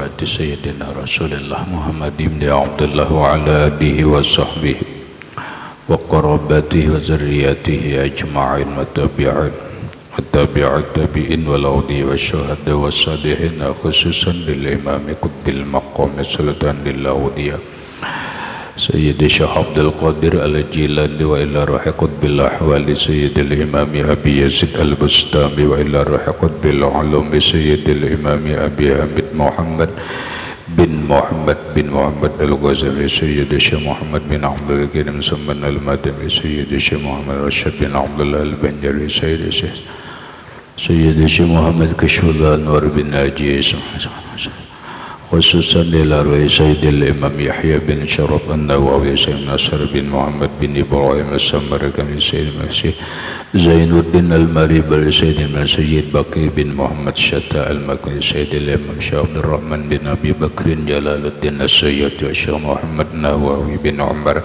hadrati Sayyidina Rasulullah Muhammad ibn Abdullah wa ala alihi wa sahbihi wa qarabatihi wa zurriyatihi ajma'in wa tabi'in wa tabi'at tabi'in wal awdi wa syuhada wa salihin khususan lil imami qutbil maqam sultan lil awdiya Sayyidi Syekh Abdul Qadir Al-Jilani wa ila ruhi qutbil ahwali Sayyidil Imami Abi Yazid Al-Bustami wa ila ruhi qutbil ulumi Sayyidil Imami Abi Hamid Muhammad bin Muhammad Al-Ghazali Sayyidi Syekh Muhammad bin Abdul Karim Samman Al-Madani Sayyidi Syekh Muhammad Rashid bin Abdullah Al-Banjari Sayyidi Syekh Muhammad Kashfullah Anwar bin Haji khususan ila ruhi Sayyidil Imam Yahya bin Syaraf An-Nawawi Sayyid Nasr bin Muhammad bin Ibrahim As-Samarqandi Sayyid Masih Zainuddin Al-Maribal Sayyid Baqi bin Muhammad Syata Al-Makni Sayyidil Imam Syekh Abdul Rahman bin Abi Bakrin Jalaluddin As-Sayyid wa Syekh Muhammad Nawawi bin Umar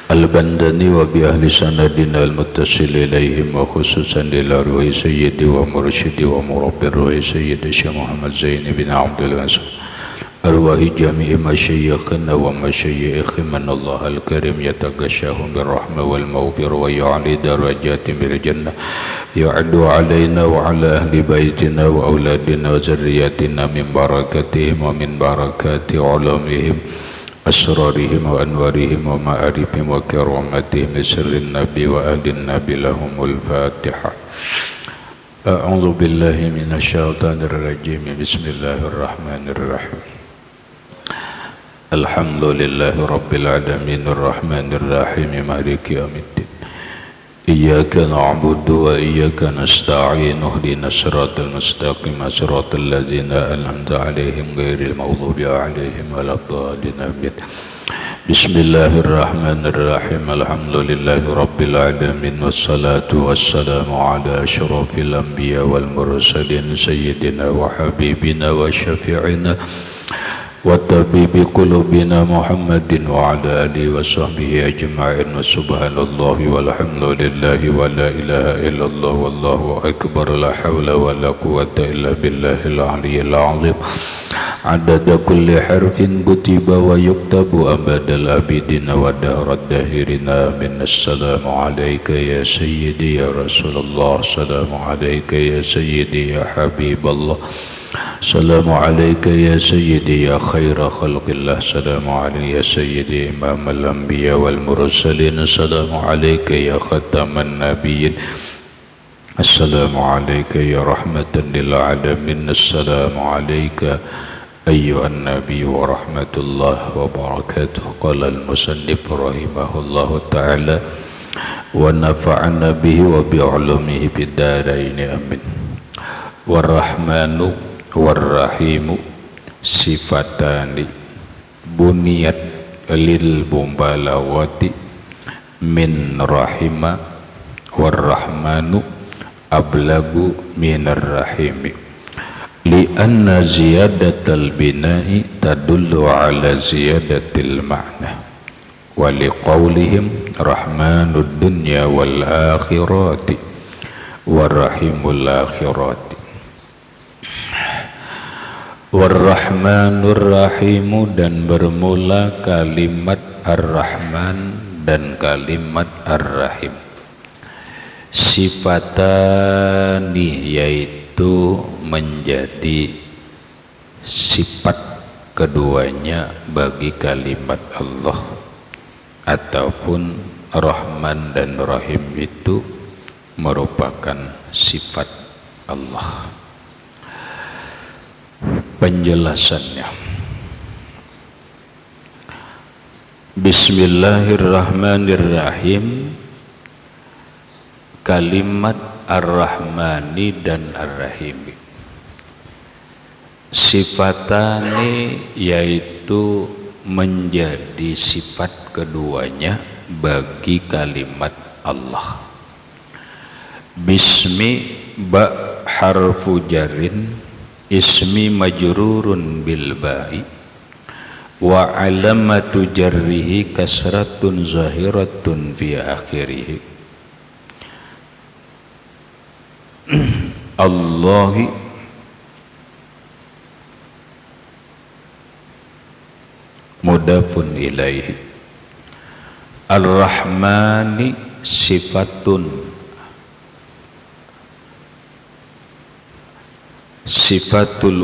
Al-Bandani wa bi ahli sanadin al-muttasil ilaihim wa khususan ila ruhi Sayyidi wa Mursyidi wa Murabbir ruhi Sayyidi Syekh Muhammad Zaini bin Abdul Aziz arwahi jami'i masyayikhina wa masyayikhi man Allah al-karim yataghashahum birrahma wal maghfir wa ya'li darajatim bil jannah ya'adu alaina wa ala ahli baitina wa auladina wa zurriyatina min barakatihim wa min barakati ulamihim asrarihim wa anwarihim wa ma'arifihim wa karamatihim sirrin nabi wa ahlin nabi lahumul fatihah. A'udzu billahi minasyaitonir rajim. Bismillahirrahmanirrahim. Alhamdulillahi rabbil alamin arrahmanir rahim maliki yaumiddin iyyaka na'budu wa iyyaka nasta'in ihdinas siratal mustaqim siratal ladzina an'amta 'alaihim ghairil maghdubi 'alaihim waladdallin amin. Bismillahirrahmanirrahim. Alhamdulillahi rabbil alamin wassalatu wassalamu ala asyrafil anbiya wal mursalin sayyidina wa habibina wa syafi'ina wa tabibi qulubina Muhammadin wa ala alihi wa sahbihi ajma'in wa subhanallahi walhamdulillahi wa la ilaha illallah wallahu akbar la hawla wa la quwwata illa billahil aliyyil azim adada kulli harfin kutiba wa yuktabu abadal abidina wa dahrad dahirina amin. Assalamu alayka ya sayyidi ya Rasulullah, assalamu alayka ya sayyidi ya Habiballah, assalamu alayka ya sayyidi ya khaira khalqillah, assalamu alayka ya sayyidi imam al-anbiya wal mursalin, assalamu alayka ya khataman nabiyyin, assalamu alayka ya rahmatan lil alamin, assalamu alayka ayyuhan nabi wa rahmatullah wa barakatuh. Qala al-musannif rahimahullahu ta'ala wa nafa'ana bihi wa bi ulumihi fid dharain amin. War-rahmanu war-rahimu sifatani buniyat lil mumbalawati min rahima war-rahmanu ablagu minar rahimi li'anna ziyadatal bina'i tadullu ala ziyadatil ma'na wa liqawlihim rahmanud dunya wal akhirati wa rahimul akhirati. War-rahmanur rahimu, dan bermula kalimat ar-rahman dan kalimat ar-rahim. Sifatani, yaitu menjadi sifat keduanya bagi kalimat Allah, ataupun Rahman dan Rahim itu merupakan sifat Allah. Penjelasannya, Bismillahirrahmanirrahim. Kalimat Ar-Rahmani dan Ar-Rahimi sifatani, yaitu menjadi sifat keduanya bagi kalimat Allah. Bismi ba harfu jarin, ismi majrurun bil ba'i, wa alamatu jarrihi kasratun zahiratun fi akhirih. Allahi mudafun ilaihi. Ar-Rahmani sifatul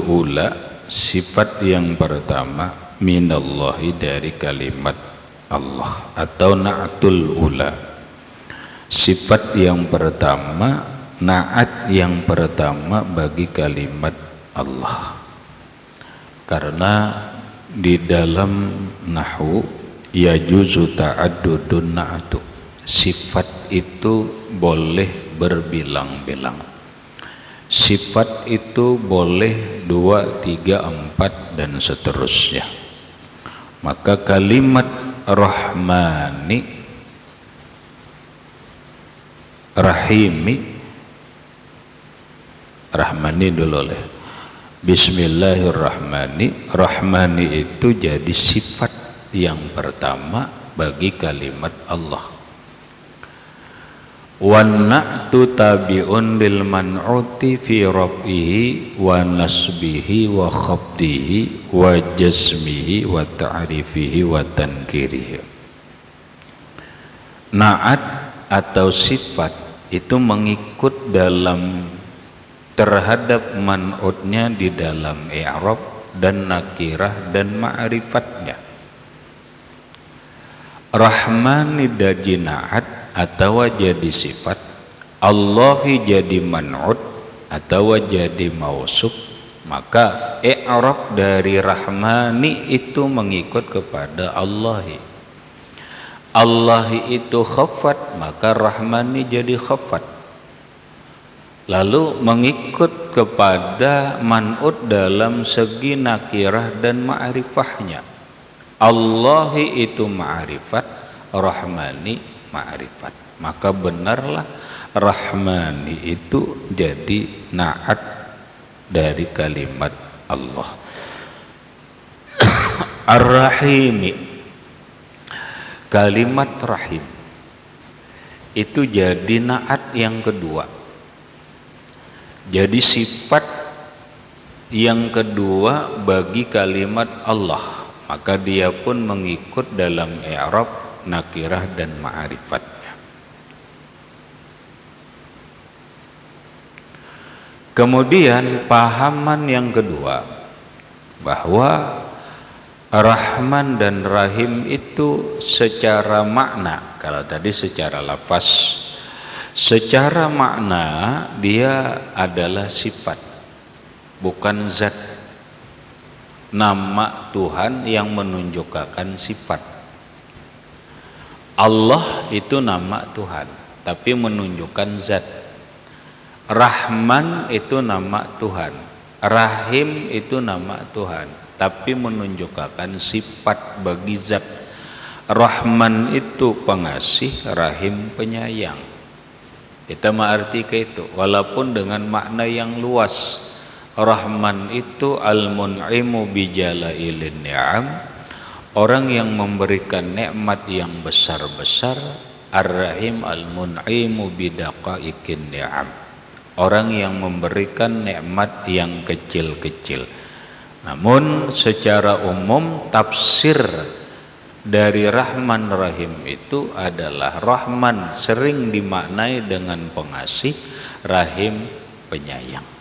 ula, sifat yang pertama minallahi, dari kalimat Allah, atau na'tul ula, sifat yang pertama, na'at yang pertama bagi kalimat Allah. Karena di dalam nahwu yajuzu ta'addudun na'atu, sifat itu boleh berbilang-bilang, sifat itu boleh 2, 3, 4 dan seterusnya. Maka kalimat Rahmani, Rahimi, Rahmani dulu oleh Bismillahirrahmanirrahim. Rahmani itu jadi sifat yang pertama bagi kalimat Allah. Wan na'tu tabi'un lil man'uti fi raf'ihi wa nasbihi wa khafdihi wa jazmihi wa ta'rifihi wa tankirihi. Na'at atau sifat itu mengikut dalam terhadap man'utnya di dalam i'rab dan nakirah dan ma'rifatnya. Rahmani jadi na'at atau jadi sifat, Allahi jadi man'ut atau jadi mausuf, maka i'rab dari Rahmani itu mengikut kepada Allahi. Allahi itu khafat, maka Rahmani jadi khafat. Lalu mengikut kepada man'ut dalam segi nakirah dan ma'rifahnya. Allahi itu ma'rifat, Rahmani ma'rifat. Maka benarlah Rahmani itu jadi na'at dari kalimat Allah. Ar-Rahimi, kalimat Rahim itu jadi na'at yang kedua, jadi sifat yang kedua bagi kalimat Allah. Maka dia pun mengikut dalam i'rab, nakirah dan ma'rifatnya. Kemudian pahaman yang kedua, bahwa Rahman dan Rahim itu secara makna, kalau tadi secara lafaz, secara makna dia adalah sifat, bukan zat. Nama Tuhan yang menunjukkan sifat. Allah itu nama Tuhan, tapi menunjukkan zat. Rahman itu nama Tuhan, Rahim itu nama Tuhan, tapi menunjukkan sifat bagi zat. Rahman itu pengasih, Rahim penyayang. Kita mengerti ke itu, walaupun dengan makna yang luas. Rahman itu al-mun'imu bijalailin ni'am, orang yang memberikan nikmat yang besar-besar. Ar-Rahim al-mun'imu bidaqaiqin ni'am, orang yang memberikan nikmat yang kecil-kecil. Namun secara umum tafsir dari Rahman Rahim itu adalah Rahman sering dimaknai dengan pengasih, Rahim penyayang.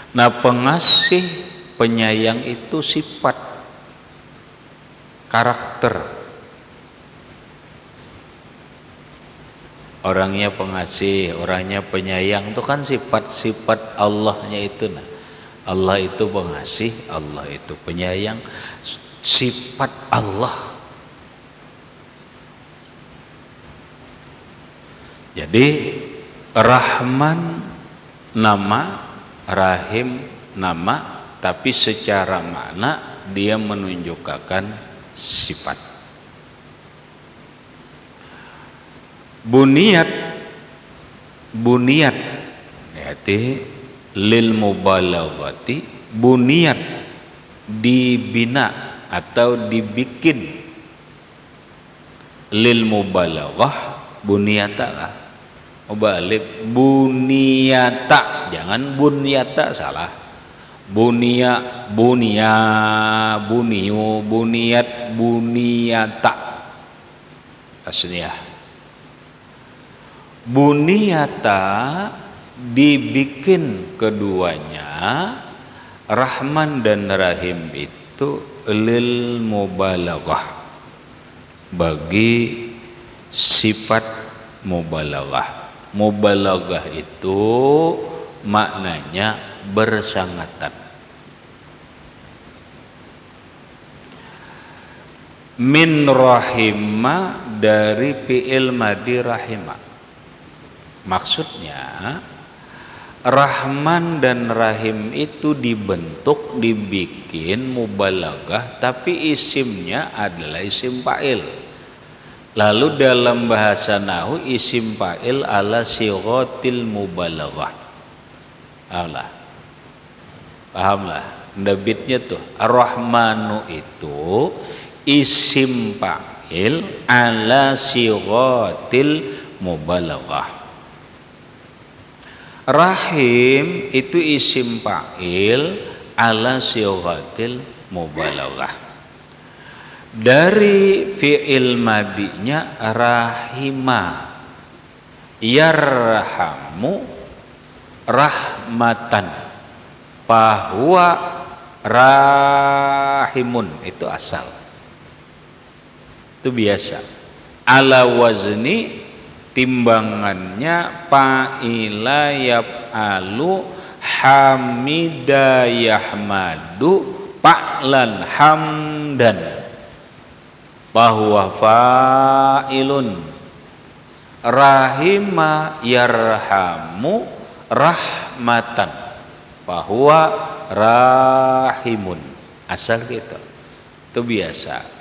Nah, pengasih penyayang itu sifat, karakter. Orangnya pengasih, orangnya penyayang itu kan sifat-sifat Allahnya itu. Nah, Allah itu pengasih, Allah itu penyayang, sifat Allah. Jadi Rahman nama, Rahim nama, tapi secara makna dia menunjukkan sifat. Buniyat yaitu lil mubalaghati, buniyat dibina atau dibikin, lil mubalaghah, buniyata mubalik, buniyata, jangan bunyata, salah. Bunia, bunia, buniu, buniat, buniata. Aslinya. Buniata dibikin keduanya Rahman dan Rahim itu lil mubalaghah, bagi sifat mubalaghah. Mubalaghah itu maknanya bersangatan. Min rahima, dari fi'il madi rahima. Maksudnya Rahman dan Rahim itu dibentuk, dibikin mubalaghah, tapi isimnya adalah isim fa'il. Lalu dalam bahasa nahwu isim fa'il ala sighatil mubalaghah. Pahamlah ndabitnya tuh. Ar-Rahmanu itu isim fa'il ala sighatil mubalaghah. Rahim itu isim fa'il ala sighatil mubalaghah. Dari fi'il madinya rahima, yarhamu rahmatan, fahuwa rahimun, itu asal. Itu biasa. Ala wazni, timbangannya fa'ila yaf'alu, hamida yahmadu, fa'lan hamdan, fahuwa fa'ilun. Rahima yarhamu rahmatan, fahuwa rahimun. Asal gitu. Itu biasa.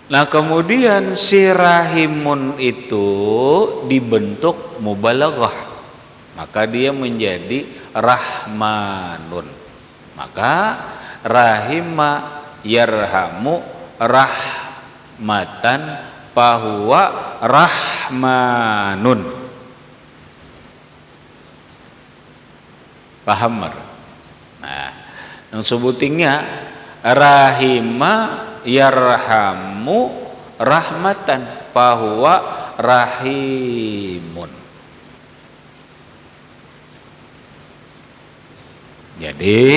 Nah kemudian si rahimun itu dibentuk mubalaghah, maka dia menjadi rahmanun. Maka rahima yarhamu rahmatan, fahuwa rahmanun. Paham? Nah, yang sebutingnya rahima yarhamu rahmatan, fahuwa rahimun. Jadi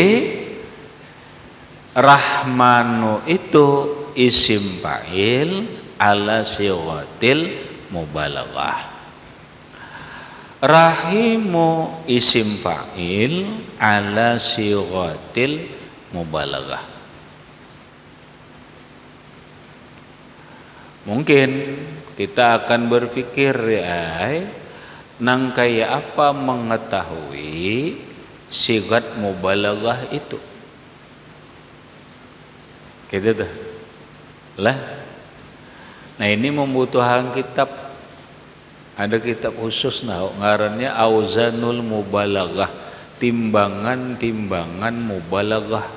rahmanu itu isim fa'il ala sighatil mubalaghah. Rahimu isim fa'il ala sighatil mubalaghah. Mungkin kita akan berpikir, ya, nang kayak apa mengetahui sigat mubalaghah itu? Gitu tuh. Lah. Nah, ini membutuhkan kitab. Ada kitab khusus ngarannya Auzanul Mubalaghah, timbangan-timbangan mubalaghah.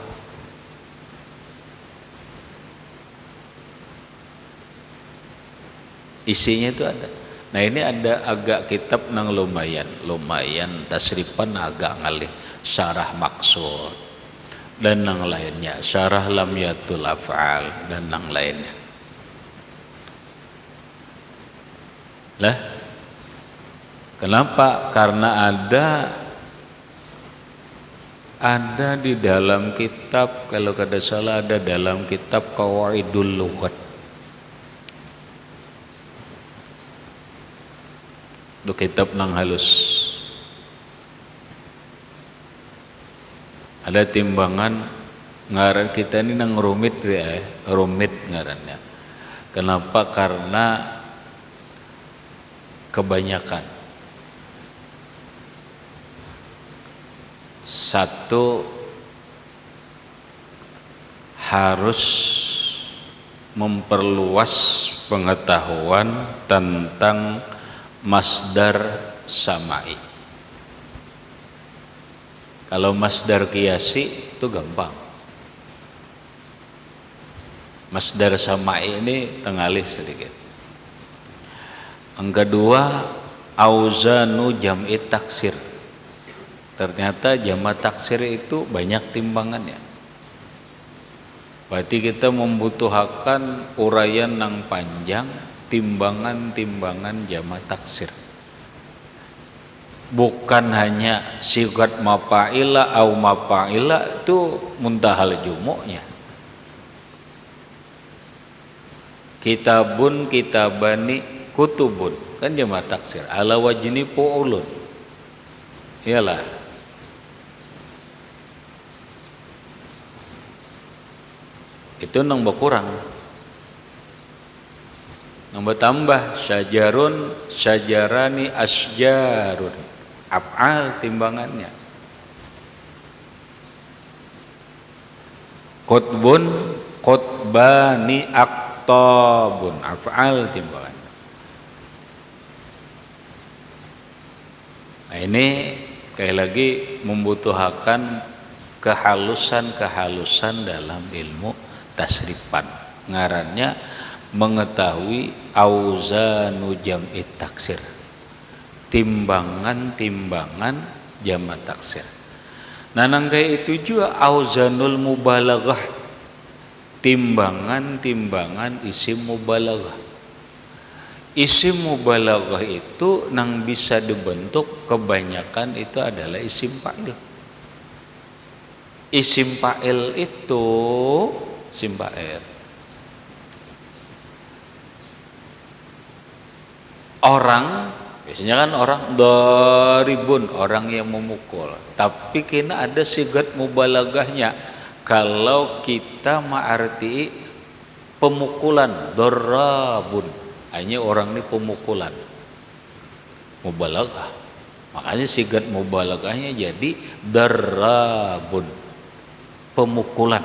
Isinya itu ada. Nah ini ada agak kitab nang lumayan tasrifan agak ngalih, syarah maksud dan nang lainnya, syarah lamyatul af'al dan nang lainnya. Lah, kenapa? Karena ada di dalam kitab, kalau kada salah ada dalam kitab Qawaidul Lughat. Itu kitab nang halus. Ada timbangan ngaran kita ini nang rumit ya, rumit ngarannya. Kenapa? Karena kebanyakan. Satu, harus memperluas pengetahuan tentang masdar samai. Kalau masdar qiyasi itu gampang. Masdar samai ini tengalih sedikit. Yang kedua, auzanu jam'i taksir. Ternyata jama' taksir itu banyak timbangannya. Berarti kita membutuhkan uraian yang panjang, timbangan-timbangan jama' taksir. Bukan hanya sigat mafa'ila au mafa'ila itu muntahal jumu'nya. Kitabun, kitabani, kutubun kan jama' taksir. Ala wajni fu'ulun. Iyalah. Itu nang berkurang. Nang bertambah syajarun, syajarani, asjarun. Af'al timbangannya. Qutbun, qutbani, aqtabun. Af'al timbangannya. Nah ini sekali lagi membutuhkan kehalusan-kehalusan dalam ilmu tasrifan. Ngarannya mengetahui auzanu jam'it taksir. Timbangan-timbangan jama' taksir. Nah nangkai itu juga auzanul mubalaghah. Timbangan-timbangan isim mubalaghah. Isim mubalaghah itu nang bisa dibentuk kebanyakan itu adalah isim fa'il. Isim fa'il itu isim fa'il. Orang biasanya kan orang daribun, orang yang memukul. Tapi kena ada sigat mubalaghahnya. Kalau kita ma'arti pemukulan, darabun. Hanya orang ini pemukulan. Mubalaghah. Makanya sigat mubalaghahnya jadi darabun. Pemukulan.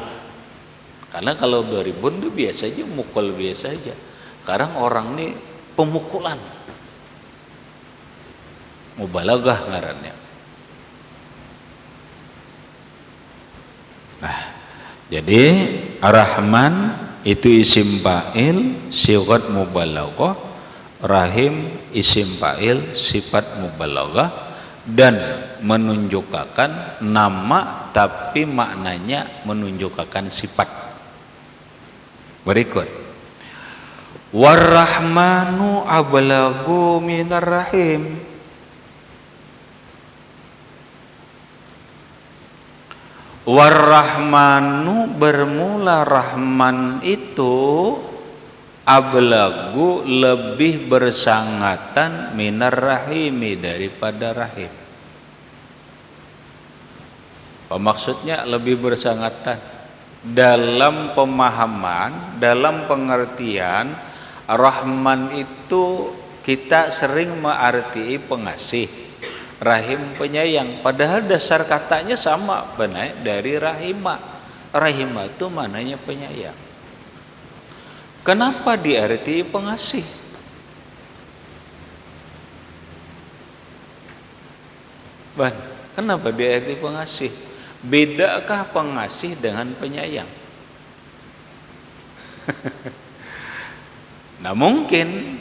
Karena kalau daribun itu biasa aja, mukul biasa aja. Sekarang orang ini pemukulan. Mubalaghah ngarannya. Nah, jadi Ar-Rahman itu isim fa'il sigat mubalaghah, Rahim isim fa'il sifat mubalaghah dan menunjukkan nama tapi maknanya menunjukkan sifat. Berikut. War-Rahmanu ablaghu minar Rahim. War-Rahmanu bermula Rahman itu ablagu lebih bersangatan minar rahimi daripada rahim. Apa maksudnya lebih bersangatan? Dalam pemahaman, dalam pengertian Rahman itu kita sering mengarti pengasih. Rahim penyayang, padahal dasar katanya sama benar dari rahimah. Rahimah itu mananya penyayang. Kenapa diarti pengasih? Ban, kenapa diarti pengasih? Bedakah pengasih dengan penyayang? Nah mungkin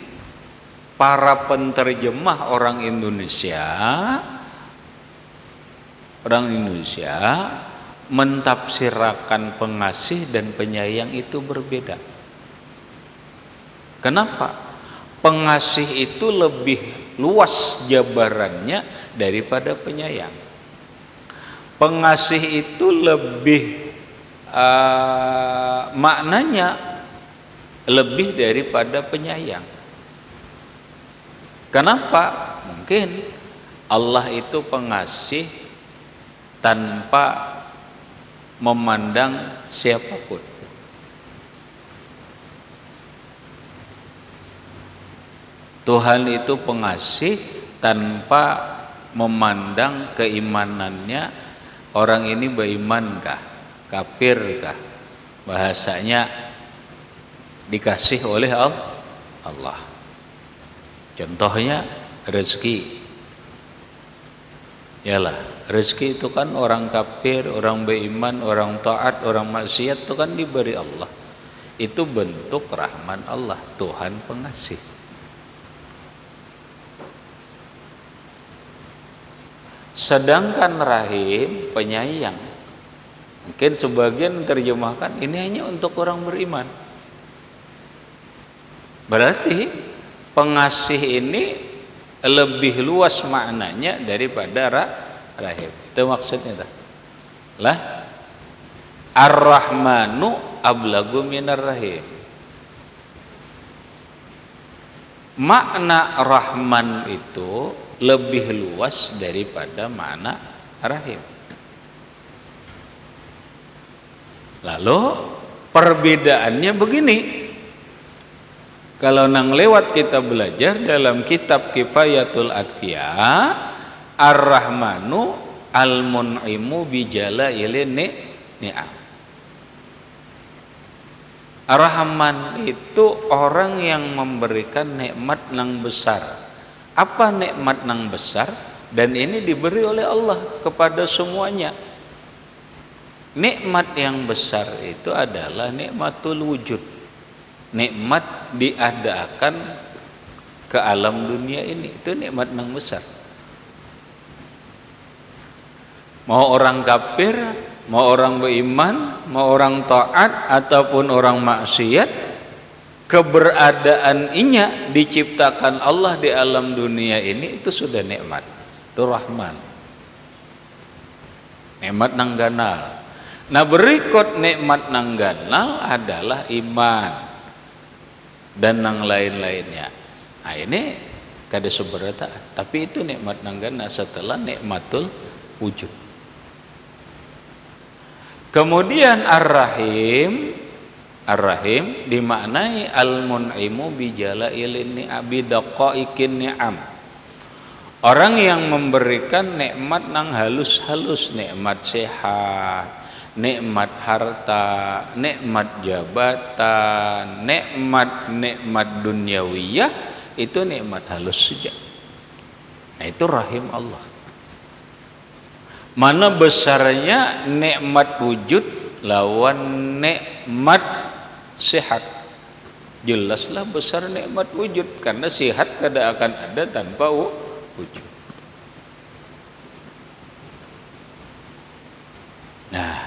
para penterjemah orang Indonesia mentafsirkan pengasih dan penyayang itu berbeda. Kenapa? Pengasih itu lebih luas jabarannya daripada penyayang. Pengasih itu lebih maknanya lebih daripada penyayang. Kenapa? Mungkin Allah itu pengasih tanpa memandang siapapun. Tuhan itu pengasih tanpa memandang keimanannya, orang ini berimankah, kafirkah. Bahasanya dikasih oleh Allah. Contohnya rezeki. Yalah, rezeki itu kan orang kafir, orang beriman, orang taat, orang maksiat itu kan diberi Allah. Itu bentuk rahman Allah, Tuhan pengasih. Sedangkan rahim penyayang. Mungkin sebagian terjemahkan ini hanya untuk orang beriman. Berarti pengasih ini lebih luas maknanya daripada rahim. Itu maksudnya lah. Ar-Rahmanu ablagu minar rahim. Makna Rahman itu lebih luas daripada makna rahim. Lalu perbedaannya begini. Kalau nang lewat kita belajar dalam kitab Kifayatul Atqiya, Ar-Rahmanu al-mun'imu bijalailin ni'am. Ar-Rahman itu orang yang memberikan nikmat nang besar. Apa nikmat nang besar? Dan ini diberi oleh Allah kepada semuanya. Nikmat yang besar itu adalah nikmatul wujud. Nikmat diadakan ke alam dunia ini. Itu nikmat nang besar. Mau orang kafir, mau orang beriman, mau orang taat ataupun orang maksiat, keberadaan inya diciptakan Allah di alam dunia ini itu sudah nikmat. Itu Rahman. Nikmat nang ganal. Nah, berikut nikmat nang ganal adalah iman dan nang lain-lainnya. Nah, ini kada seberata, tapi itu nikmat nang ganal setelah nikmatul wujud. Kemudian Ar-Rahim dimaknai al-mun'imu bijalailin ni'abidaqaikin ni'am. Orang yang memberikan nikmat nang halus-halus, nikmat sehat, nikmat harta, nikmat jabatan, nikmat duniawiyah, itu nikmat halus saja. Nah, itu rahim Allah. Mana besarnya nikmat wujud lawan nikmat sehat. Jelaslah besar nikmat wujud, karena sehat kada akan ada tanpa wujud. Nah,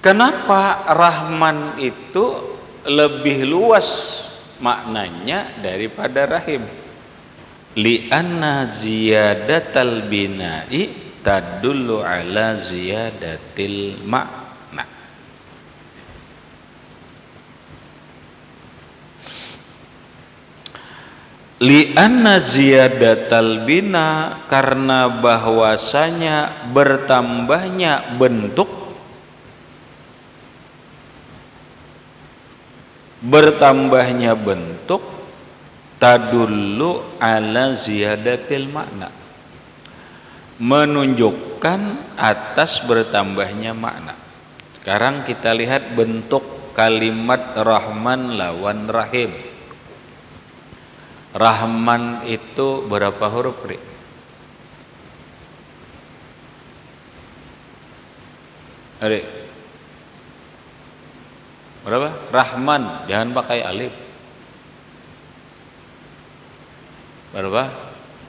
kenapa Rahman itu lebih luas maknanya daripada Rahim? Li'anna ziyadatal bina'i tadullu ala ziyadatil makna. Li'anna ziyadatal bina, karena bahwasanya bertambahnya bentuk tadullu ala ziyadatil makna, menunjukkan atas bertambahnya makna. Sekarang kita lihat bentuk kalimat Rahman lawan Rahim. Rahman itu berapa huruf, Ri? Ri, berapa? Rahman, jangan pakai alif. Berapa?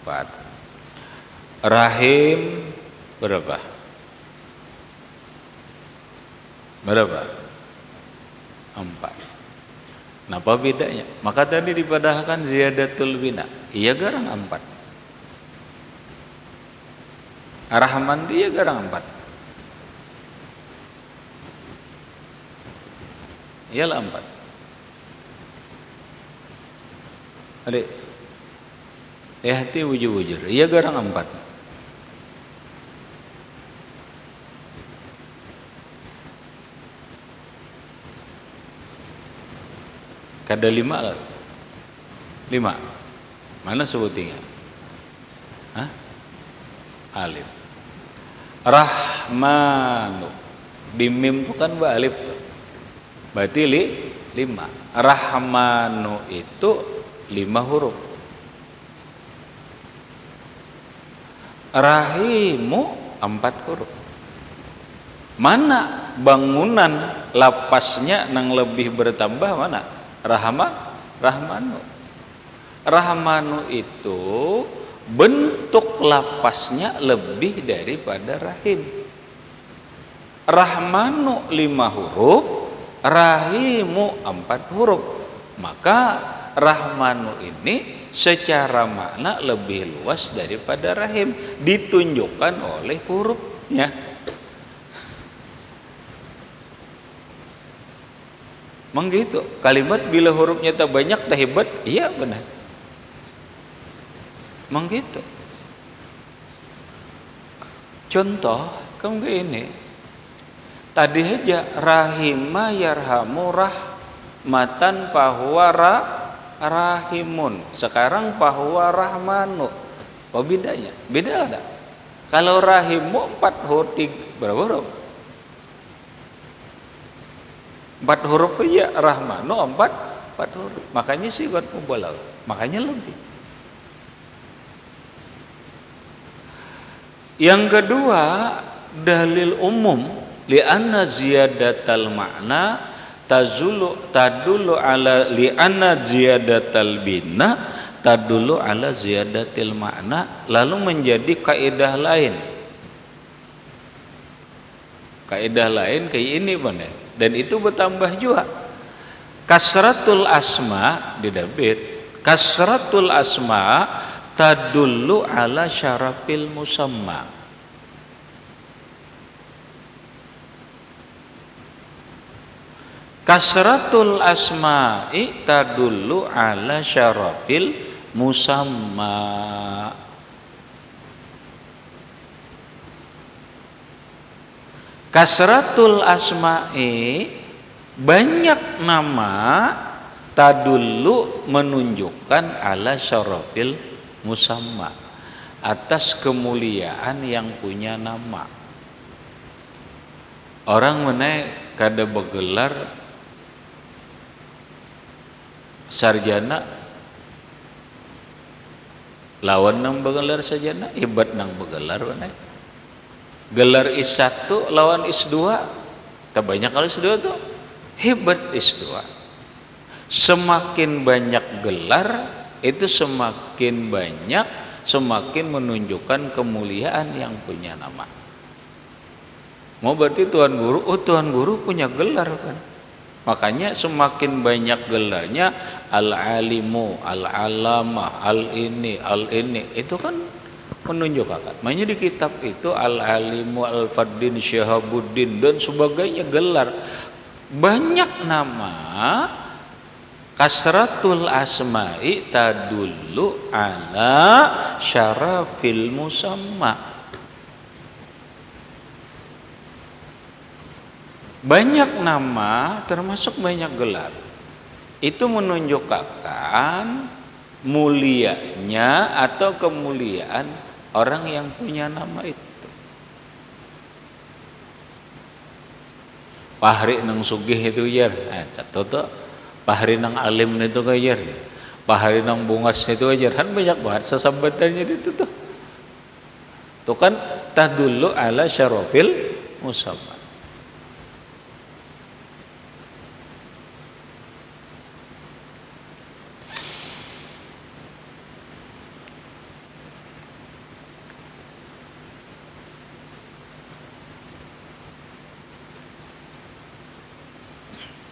4. Rahim berapa? Berapa? 4. Kenapa bedanya? Maka tadi dipadahkan ziyadatul bina. Iya garang 4. Rahman dia garang 4. Iyalah 4. Adik, hati wujud-wujud. Iya garang 4. Kada 5 lah. 5. Mana sebutingnya? Hah? Alif. Rahmanu. Di mim itu kan alif. Berarti 5. Rahmanu itu 5 huruf. Rahimu 4 huruf. Mana bangunan lapasnya nang lebih bertambah mana? Rahmanu. Rahmanu itu bentuk lapasnya lebih daripada rahim. Rahmanu 5 huruf, rahimu 4 huruf. Maka rahmanu ini secara makna lebih luas daripada rahim, ditunjukkan oleh hurufnya. Menggitu. Kalimat bila hurufnya tak banyak tak hebat, iya benar. Menggitu. Contoh kamu ini. Tadi aja rahima yarhamu rahmatan fahuwa rahimun. Sekarang fahuwa rahmanu. Apa bedanya? Beda ada. Kalau rahimu 4 huruf, berapa huruf? 4 huruf aja, rahmanu 4 huruf. Makanya sih buat mubalagh. Makanya lebih. Yang kedua, dalil umum li'anna ziyadatal makna tadullu ala li'anna ziyadatal bina tadullu ala ziyadatil makna, lalu menjadi kaidah lain. Kaidah lain kayak ini benar. Dan itu bertambah juga. Kasratul asma di David, kasratul asma tadullu ala syarafil musamma. Kasratul asma'i tadullu ala syarafil musamma. Kasratul asma'i, banyak nama, tadullu menunjukkan ala syarafil musamma, atas kemuliaan yang punya nama. Orang menaik kada begelar sarjana, lawan nang begelar sarjana, hebat nang begelar menaik. Gelar S1 lawan S2, tak banyak kalau S2 tuh hebat S2. Semakin banyak gelar itu semakin banyak, semakin menunjukkan kemuliaan yang punya nama. Mau berarti tuan guru, oh tuan guru punya gelar kan. Makanya semakin banyak gelarnya, al-alimu, al-alamah, al-ini, itu kan menunjukkan. Makanya di kitab itu al-alimu, al-fardin, syahabuddin dan sebagainya gelar. Banyak nama. Kasratul asma'i tadullu ala syarafil musamma. Banyak nama termasuk banyak gelar. Itu menunjukkan mulianya atau kemuliaan orang yang punya nama itu. Pahri nang sugih itu jar, catat pahri nang alim itu kajar, pahri nang bungas itu ajar, kan banyak banget sesambatannya itu tuh. Tuh kan tadullu ala syarafil musamma.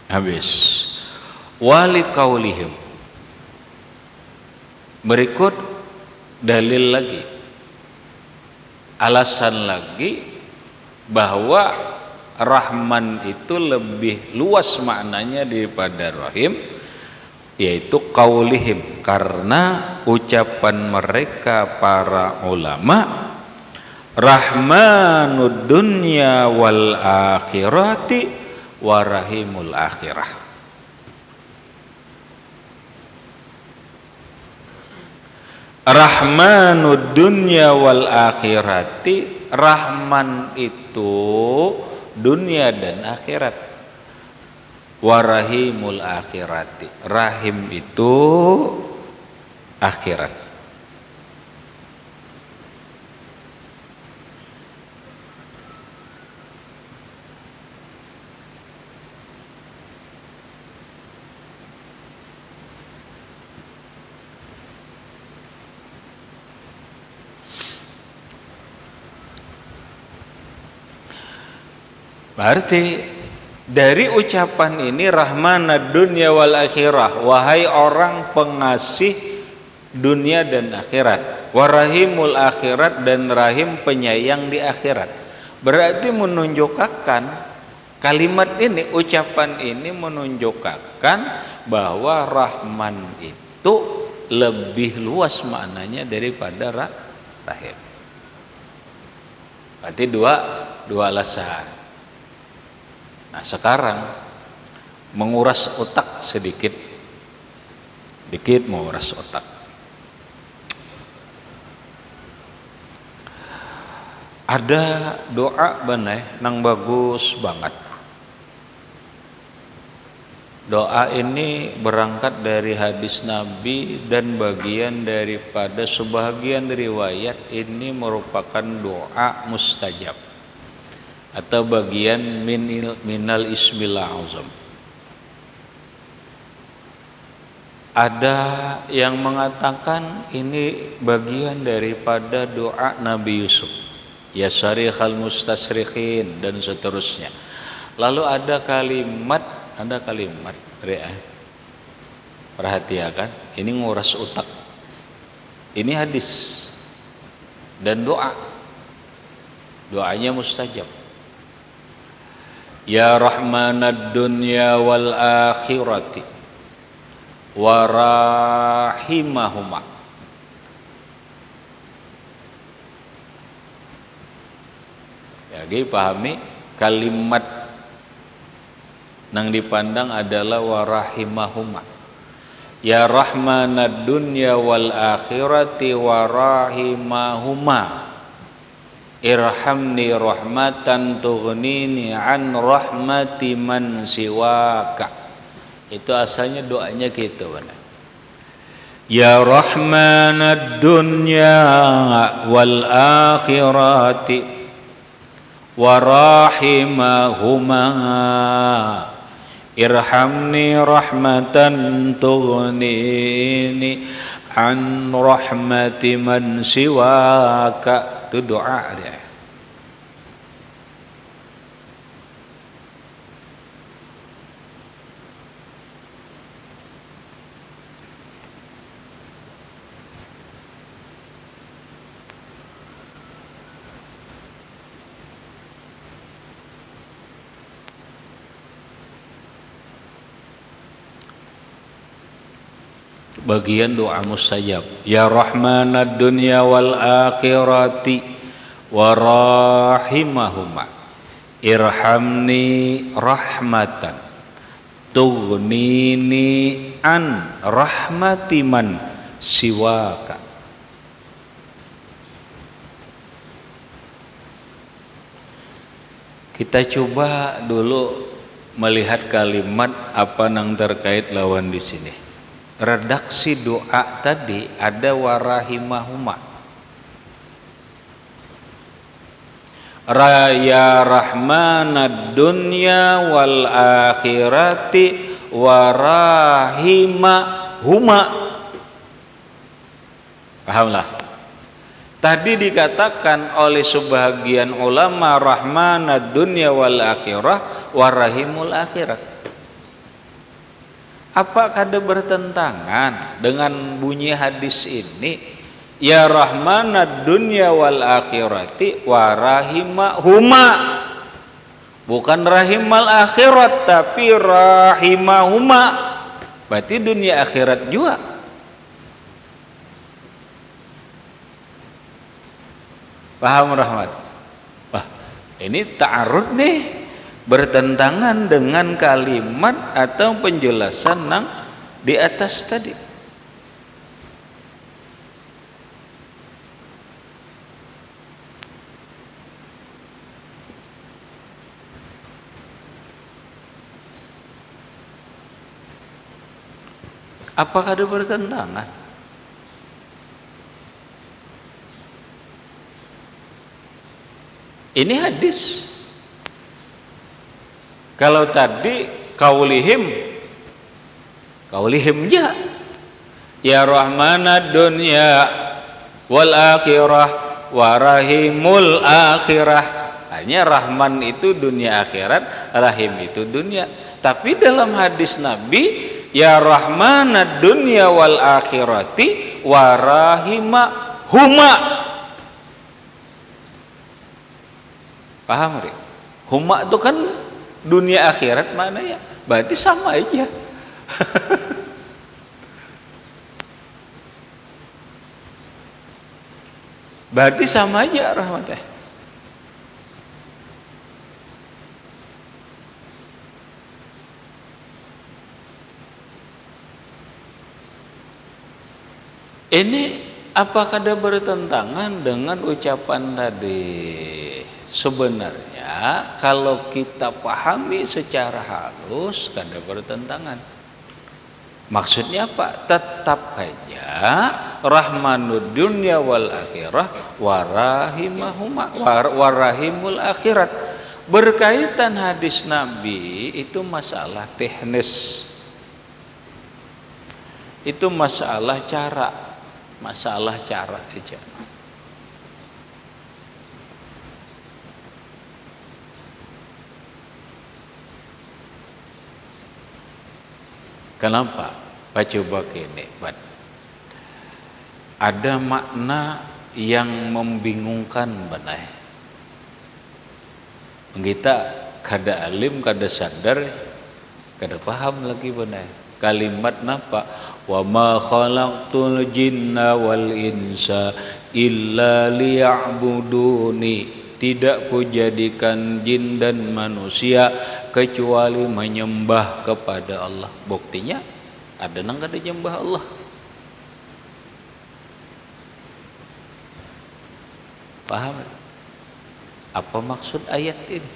Habis. Wali kaulihim. Berikut dalil lagi. Alasan lagi bahwa Rahman itu lebih luas maknanya daripada Rahim, yaitu kaulihim, karena ucapan mereka para ulama, Rahmanud dunya wal akhirati warahimul akhirah. Rahmanud dunya wal akhirati, Rahman itu dunia dan akhirat. Warahimul akhirati, Rahim itu akhirat. Berarti dari ucapan ini rahmanad dunya wal akhirah, wahai orang pengasih dunia dan akhirat, warahimul akhirat, dan rahim penyayang di akhirat. Berarti menunjukkan kalimat ini, ucapan ini menunjukkan bahwa Rahman itu lebih luas maknanya daripada Rahim. Berarti dua alasan. Nah sekarang menguras otak sedikit menguras otak. Ada doa banai nang bagus banget. Doa ini berangkat dari hadis Nabi dan bagian daripada sebagian riwayat ini merupakan doa mustajab atau bagian minal ismil azam. Ada yang mengatakan ini bagian daripada doa Nabi Yusuf, ya syarikhal mustasrikhin dan seterusnya. Lalu ada kalimat perhatikan, ini nguras otak. Ini hadis dan doanya mustajab. Ya rahmanad dunya wal akhirati wa rahimahuma. Jadi pahami kalimat nang dipandang adalah wa rahimahuma. Ya rahmanad dunya wal akhirati wa rahimahuma. Irhamni rahmatan tughnini an rahmati man siwaka. Itu asalnya doanya gitu benar. Ya rahmanad dunya wal akhirati wa rahimahuma. Irhamni rahmatan tughnini an rahmati man siwaka. Itu doa dia. Bagian doa mustajab. Ya rahmanad dunya wal akhirati wa rahimahuma. Irhamni rahmatan tughnini an rahmati man siwaka. Kita coba dulu melihat kalimat apa yang terkait lawan di sini. Redaksi doa tadi ada warahimahuma. Raya rahmanad dunya wal akhirati warahimahuma. Pahamlah. Tadi dikatakan oleh sebagian ulama rahmanad dunya wal akhirah warahimul akhirat. Apakah ada bertentangan dengan bunyi hadis ini? Ya rahmanad dunya wal akhirati wa rahimahuma. Bukan rahimal akhirat tapi rahimahuma. Berarti dunia akhirat juga. Paham Rahmat? Wah, ini ta'arud nih. Bertentangan dengan kalimat atau penjelasan yang di atas tadi. Apakah ada bertentangan? Ini hadis. Kalau tadi kaulihim ya rahmanad dunya wal akhirah wa rahimul akhirah. Hanya Rahman itu dunia akhirat, Rahim itu dunia. Tapi dalam hadis Nabi, ya Rahmanad dunya wal akhirati wa rahimahuma. Paham, Ri? Huma itu kan dunia akhirat mana ya? Berarti sama aja. Berarti sama aja rahmatnya. Ini apakah ada bertentangan dengan ucapan tadi? Sebenarnya kalau kita pahami secara halus kada bertentangan. Maksudnya apa? Tetap aja Rahmanud dunya wal akhirah warahimul akhirat. Berkaitan hadis Nabi itu masalah teknis. Itu masalah cara aja. Kenapa? Pak coba kene, ada makna yang membingungkan benar. Kita kada alim, kada sadar, kada paham lagi benar. Kalimat napa? Wa ma khalaqtul jinna wal insa illa liya'buduni. Tidak kujadikan jin dan manusia kecuali menyembah kepada Allah. Buktinya ada nang kada nyembah Allah. Paham? Apa maksud ayat ini?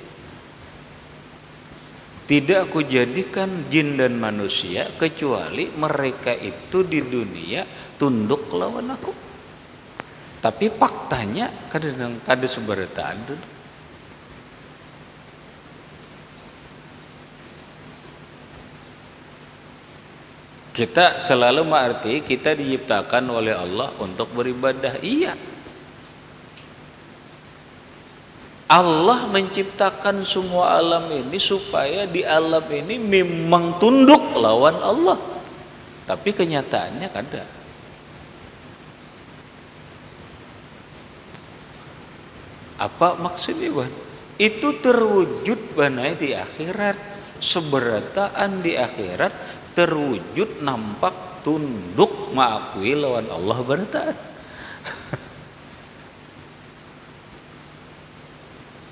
Tidak kujadikan jin dan manusia kecuali mereka itu di dunia tunduk lawan aku. Tapi faktanya kada seberataan itu. Kita selalu mengerti kita diciptakan oleh Allah untuk beribadah. Iya. Allah menciptakan semua alam ini supaya di alam ini memang tunduk lawan Allah. Tapi kenyataannya kada. Apa maksudnya, Bang? Itu terwujud banai di akhirat. Seberataan di akhirat terwujud nampak tunduk mengakui lawan Allah berataan.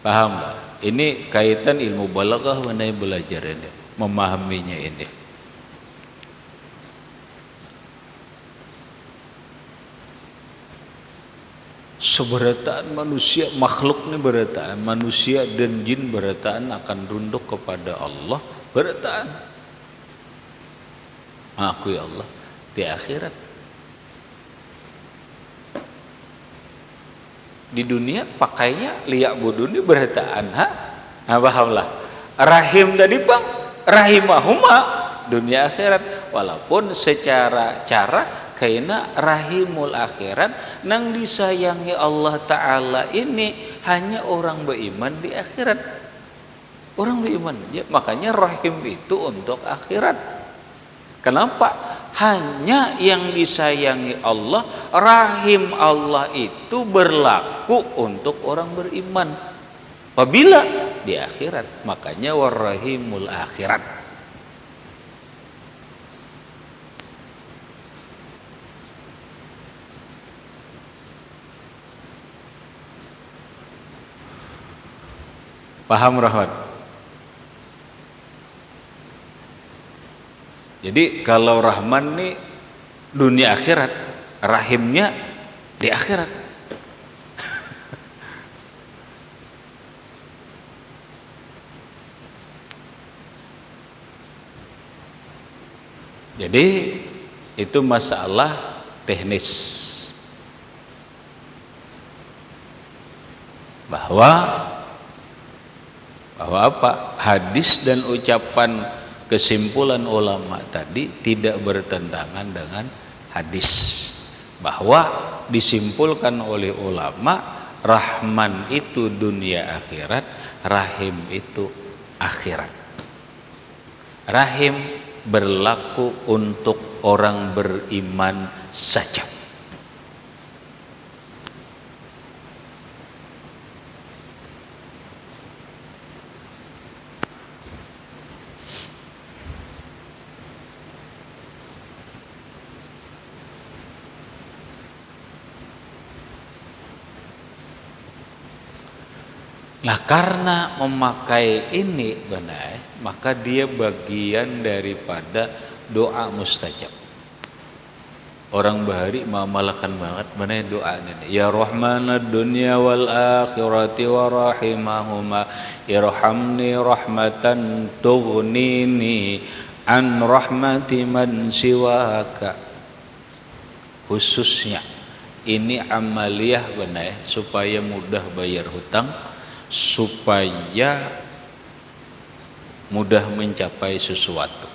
Paham gak? Ini kaitan ilmu balaghah mengenai belajar ini, memahaminya ini. Seberataan manusia, makhluk ini berataan, manusia dan jin berataan akan tunduk kepada Allah, berataan mengakui Allah di akhirat. Di dunia pakainya liyak buduni berataan, pahamlah. Rahim tadi Bang, rahimahuma dunia akhirat, walaupun secara cara kaina rahimul akhirat nang disayangi Allah Ta'ala ini hanya orang beriman di akhirat. Orang beriman ya, makanya rahim itu untuk akhirat. Kenapa? Hanya yang disayangi Allah, rahim Allah itu berlaku untuk orang beriman. Apabila di akhirat, makanya warahimul akhirat. Paham Rahmat? Jadi kalau Rahman nih dunia akhirat, rahimnya di akhirat. Jadi itu masalah teknis. Bahwa apa? Hadis dan ucapan kesimpulan ulama tadi tidak bertentangan dengan hadis, bahwa disimpulkan oleh ulama Rahman itu dunia akhirat, Rahim itu akhirat. Rahim berlaku untuk orang beriman saja. Nah, karena memakai ini benar, maka dia bagian daripada doa mustajab. Orang bahari mamalakan banget benar doa ini. Ya Rahmanad dunya wal akhirati wa rahimahuma irhamni rahmatan tughnini an rahmati man siwaka. Khususnya ini amaliyah benar supaya mudah bayar hutang, supaya mudah mencapai sesuatu.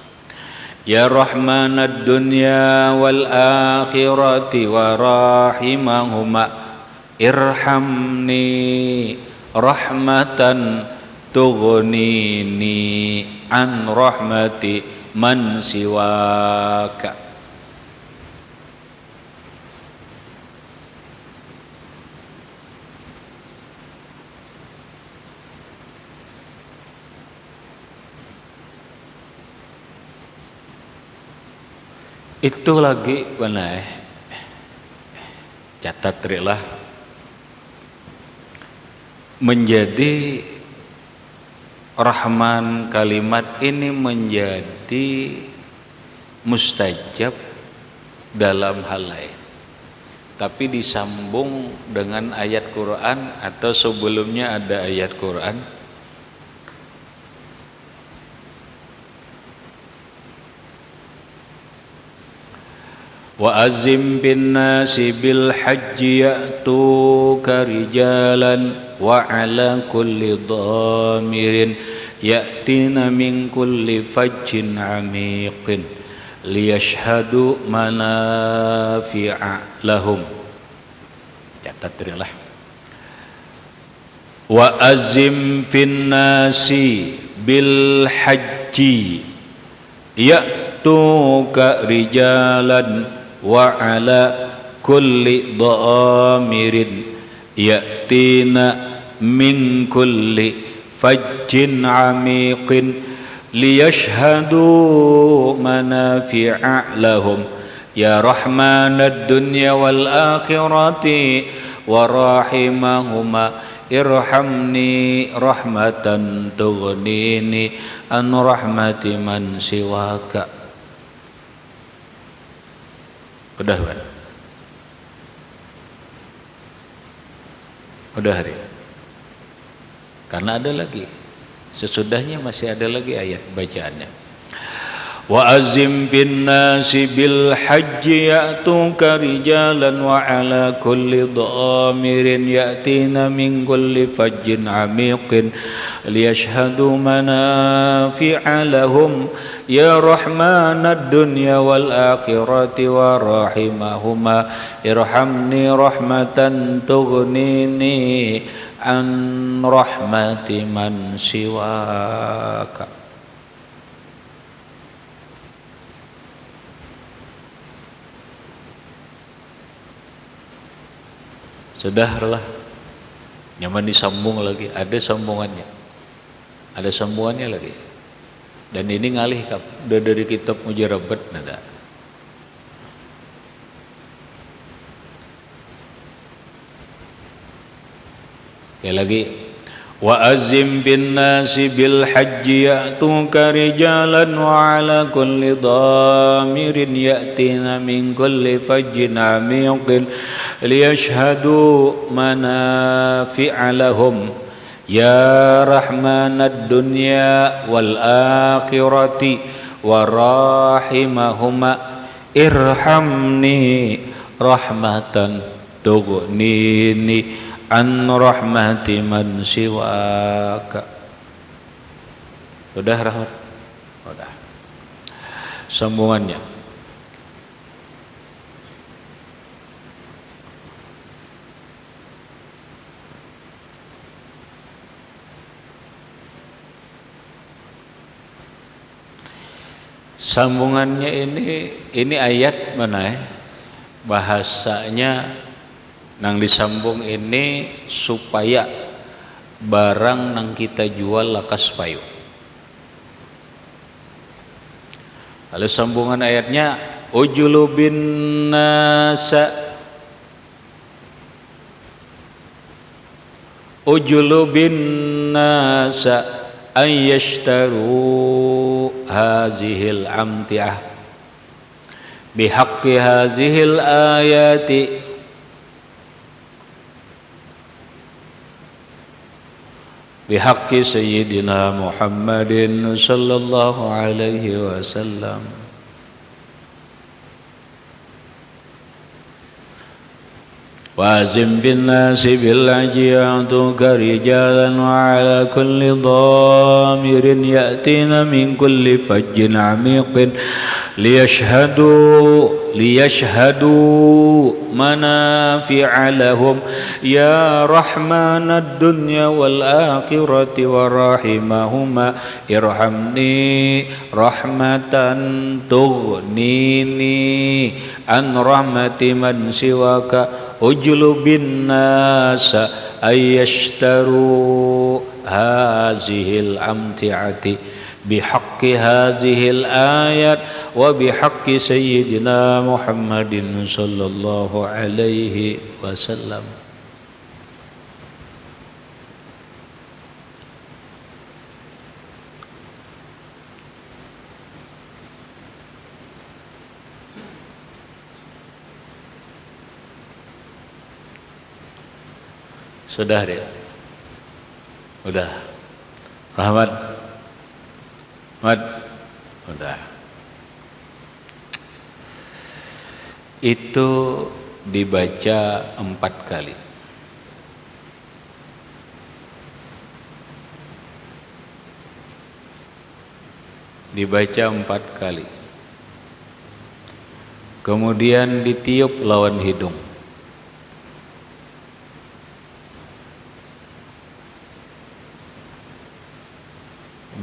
Ya Rahmanad dunya wal akhirati wa rahimahuma irhamni rahmatan tughnini an rahmati man siwaka. Itu lagi benar, catat terilah menjadi Rahman, kalimat ini menjadi mustajab dalam hal lain, tapi disambung dengan ayat Quran atau sebelumnya ada ayat Quran. Wa azim bin nasi bil hajji ya'tuka rijalan wa ala kulli dhamirin ya'tina min kulli fajjin amiqin liyashhadu manafi'a lahum. Catat terilah. Wa azim fin nasi bil hajji ya'tuka rijalan wa ala kulli dhamirin ya'tina min kulli fajjin amiqin liyashhadu manafi'a lahum ya rahmanad dunya wal akhirati wa rahimahuma irhamni rahmatan tughnini an rahmati man siwaka. Udah kan? Udah hari. Karena ada lagi. Sesudahnya masih ada lagi ayat bacaannya. Wa azim fin nasi bil hajji ya'tuka rijalan wa ala kulli dhamirin ya'tina min kulli fajjin amiqin liyashhadu manafi'a lahum ya rahmanad dunya wal akhirati wa rahimahuma irhamni rahmatan tughnini an rahmati man siwaka. Sudahlah, nyaman disambung lagi, ada sambungannya, ada sambungannya lagi. Dan ini ngalih udah dari kitab Mujarabat nada. Ya lagi. Wa azim bin nasi bil hajji ya'tuka rijalan wa ala kulli dhamirin ya'tina min kulli fajjin amiqin liyashhadu manafi'a lahum ya rahmanad dunya wal akhirati wa rahimahuma irhamni rahmatan tughnini an rahmati man siwaka. Sudah rahmat? Sudah. Sambungannya. Sambungannya ini ayat mana ya? Bahasanya nang disambung ini supaya barang nang kita jual lakas payu. Lalu sambungan ayatnya ujulu bin nasa ayyashtaru hazihil amti'ah bihaqqi hazihil ayati bihaqqi sayyidina Muhammadin sallallahu alaihi wasallam. وأذن بالناس بالحج يأتوك رجالا وعلى كل ضامر يأتين من كل فج عميق ليشهدوا منافع لهم يا رحمن الدنيا والآخرة ورحمهما ارحمني رحمة تغنيني عن رحمة من سواك ujlu bin nas ayyashtaru hazihil amti'ati bihaqqi hazihil ayat wa bihaqqi sayyidina Muhammadin sallallahu alaihi wasallam. Sudah deh. Udah. Rahmat. Udah. Itu dibaca 4 kali. Dibaca 4 kali. Kemudian ditiup lawan hidung.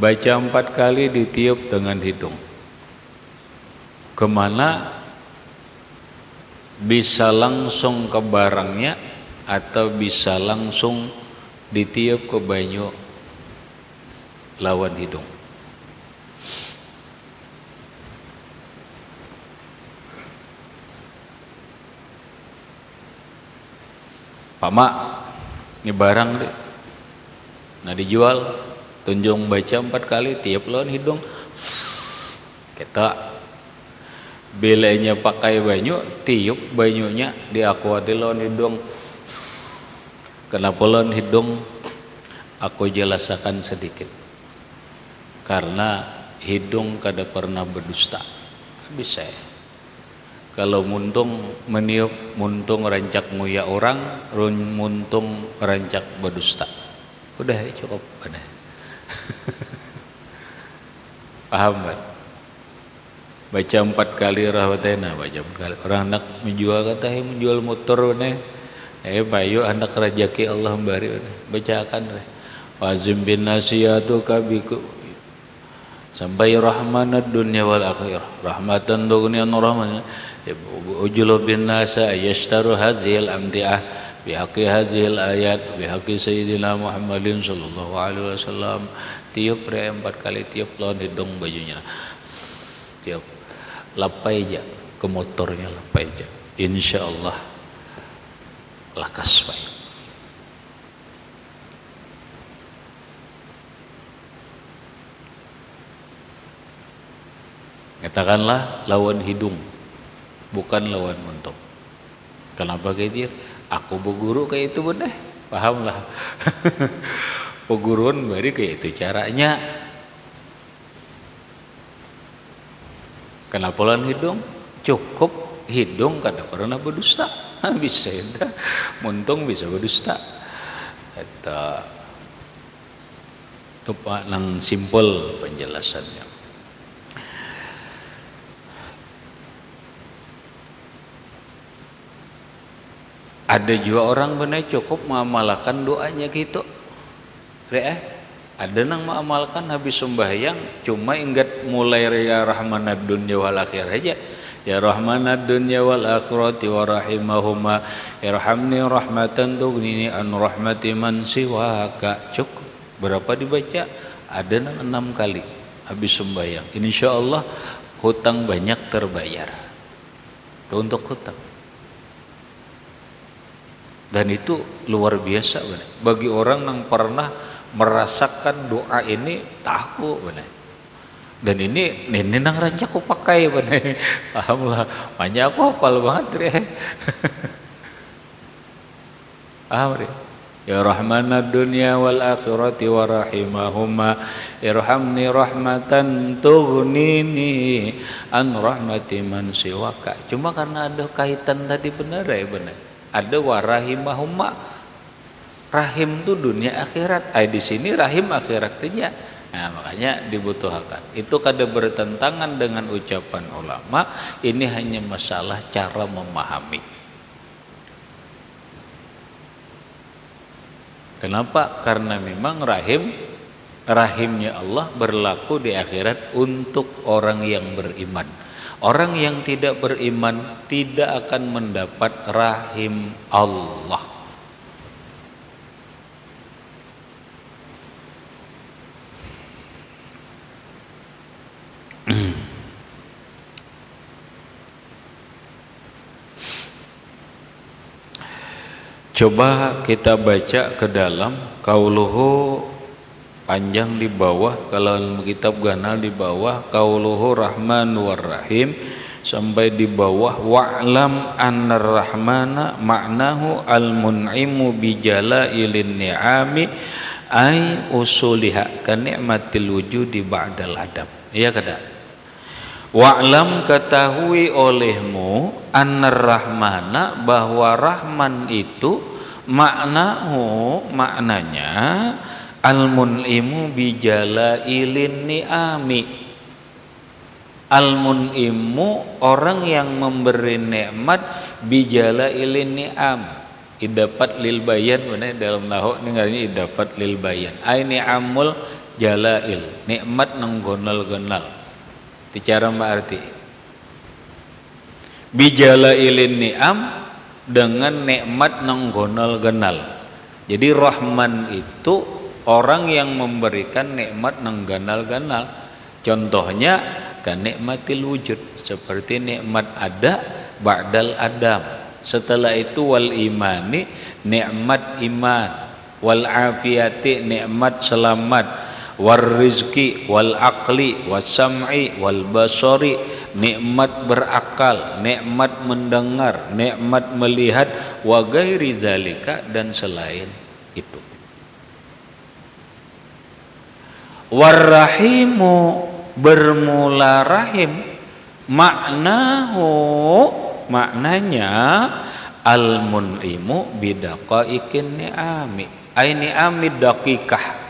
Baca 4 kali ditiup dengan hidung. Kemana? Bisa langsung ke barangnya atau bisa langsung ditiup ke banyu lawan hidung. Pak Mak, ini barang deh. Nah dijual. Tunjung baca 4 kali, tiup lawan hidung. Kita belanya pakai banyu, tiup banyunya diakuati lawan hidung. Kenapa lawan hidung? Aku jelaskan sedikit. Karena hidung kada pernah berdusta. Bisa ya. Kalau muntung meniup, muntung rancak nguya orang, muntung rancak berdusta. Udah ya, cukup. Udah. Paham kan? Baca 4 kali rahwatena, baca 4 kali. Orang hendak menjual kata menjual motor ne. Bayu hendak rajaki Allah bari. Bacakan re. Wazim bin nasiyatu kabiku sampai rahmanad dunya wal akhirah. Rahmatan dunya rahman. Ujulu bin nasa yashtaru hazil amti'ah bihaqqi hazil ayat bihaqqi sayyidina Muhammadin sallallahu alaihi wasallam. Tiup 4 kali, tiup lawan hidung bajunya. Tiup. Lapai aja ke motornya, lapai aja. Insyaallah lakas baik. Katakanlah lawan hidung, bukan lawan muntung. Kenapa kayak dia? Aku berguru kayak itu bener, pahamlah. Peguruan bari kayak itu caranya. Kenapa lawan hidung? Cukup hidung kada pernah berdusta. Bisa dah, muntung bisa berdusta. Itu Pak nang simpel penjelasannya. Ada juga orang benar cukup mengamalkan doanya gitu. Ada nang mengamalkan habis sembahyang cuma ingat mulai ya rahmanad dunya wal akhir aja. Ya rahmanad dunya wal akhirati wa rahimahuma irhamni rahmatan tughnini an rahmati man siwaka. Cukup. Berapa dibaca? Ada nang 6 kali habis sembahyang. Insyaallah hutang banyak terbayar. Itu untuk hutang. Dan itu luar biasa benar. Bagi orang yang pernah merasakan doa ini tahu benar. Dan ini nang rancak aku pakai benar. Paham lah. Banyak aku hafal banget deh. Paham deh. Ya rahmanad dunya wal akhirati wa rahimahuma irhamni rahmatan tughnini an rahmati man siwaka. Cuma karena ada kaitan tadi benar ya benar. Ada warahimahuma, rahim itu dunia akhirat. Di sini rahim akhiratnya. Nah, makanya dibutuhkan. Itu kada bertentangan dengan ucapan ulama. Ini hanya masalah cara memahami. Kenapa? Karena memang rahimnya Allah berlaku di akhirat untuk orang yang beriman. Orang yang tidak beriman tidak akan mendapat rahim Allah. Coba kita baca ke dalam qauluhu panjang di bawah, kalau kitab Ganal di bawah qauluhu rahman war rahim sampai di bawah wa'lam annar rahmana ma'nahu al mun'imu bi jalailin ni'ami ay usuliha ka ni'matil wujudi ba'dal adam. Iya kada? Wa'lam ketahui olehmu annar rahmana bahwa rahman itu maknanya al-mun'imu bijalailin ni'ami. Al-mun'imu orang yang memberi nikmat bijalailin ni'am. Idapat lil bayan benar dalam nahwu dengarnya idapat lil bayan. Ai ni'amul jalail, nikmat nang gonal-gonal. Itu cara arti. Bijalailin ni'am dengan nikmat nang gonal-gonal. Jadi Rahman itu orang yang memberikan nikmat nang ganal-ganal. Contohnya kan nikmatil wujud, seperti nikmat ada ba'dal adam. Setelah itu wal imani, nikmat iman, wal afiyati, nikmat selamat, war rizki, wal aqli, was sam'i, wal basari, nikmat berakal, nikmat mendengar, nikmat melihat, wa ghairi zalika, dan selain itu. Warrahimu, bermula rahim, maknanya al-mun'imu bidaqaikin ni'ami, ay ni'amid daqiqah.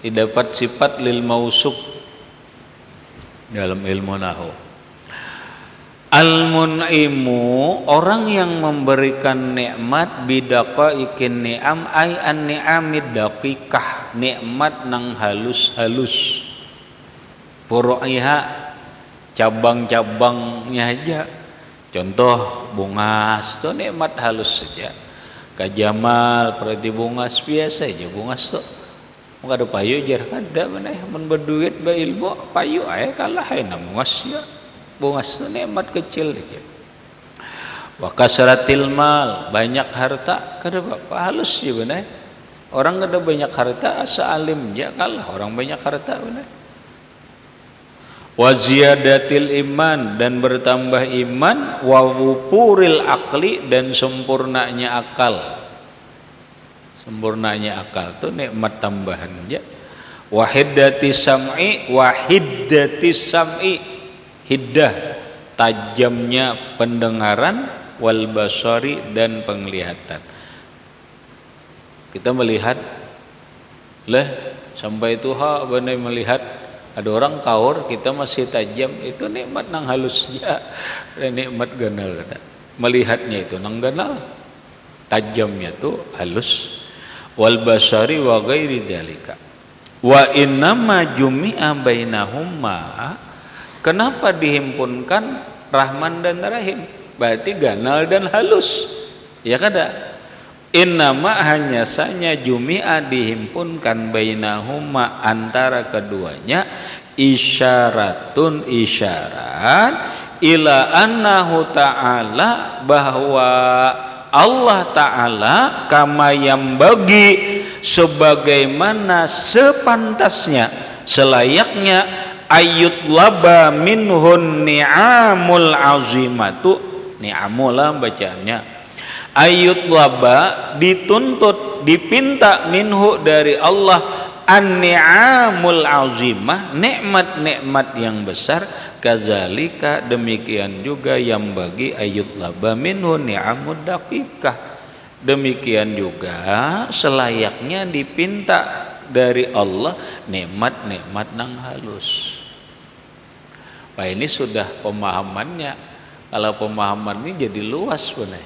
Dapat sifat lil mausuf dalam ilmu nahwu. Al-mun'imu orang yang memberikan nikmat bidaqaikin ni'am ay an ni'amid daqiqah, nikmat nang halus-halus. Furu'iha, cabang-cabangnya aja. Contoh bungas itu nikmat halus saja. Kajamal berarti bungas biasa aja bungas tuh. Muka ada payu jar kada mana mun berduit ba ilmu payu ae kalah na bungas ya. Bungas itu nikmat kecil aja. Wa kasratil mal, banyak harta kada apa halus ya benar. Orang kada banyak harta asa alim ya kalah orang banyak harta benar. Wa ziyadatil iman, dan bertambah iman, wa wupuril akli, dan sempurnanya akal. Sempurnanya akal itu nikmat tambahan ya. Wahiddati sam'i, hiddah, tajamnya pendengaran, wal basari, dan penglihatan. Kita melihat lah sampai itu benar melihat. Ada orang kaur, kita masih tajam, itu nikmat nang halus ya, dan nikmat ganal. Melihatnya itu nang ganal. tajamnya tuh halus, wal basari wa ghairi dzalika. Wa innama jumi'a bainahuma, kenapa dihimpunkan Rahman dan Rahim? Berarti ganal dan halus, ya kada? Innama hanya saja jumi'a dihimpunkan bainahuma antara keduanya, isyaratun isyarat ila annahu ta'ala, bahwa Allah Ta'ala kama yang bagi sebagaimana sepantasnya selayaknya ayut laba minhun ni'amul azimatu, ni'amulah bacaannya, ayut laba dituntut dipinta minhu dari Allah an ni'amul azimah, nikmat-nikmat yang besar, kazalika demikian juga yang bagi ayut laba minhu ni'amud daqiqah, demikian juga selayaknya dipinta dari Allah nikmat-nikmat nang halus. Nah, ini sudah pemahamannya. Kalau pemahaman ini jadi luas benar.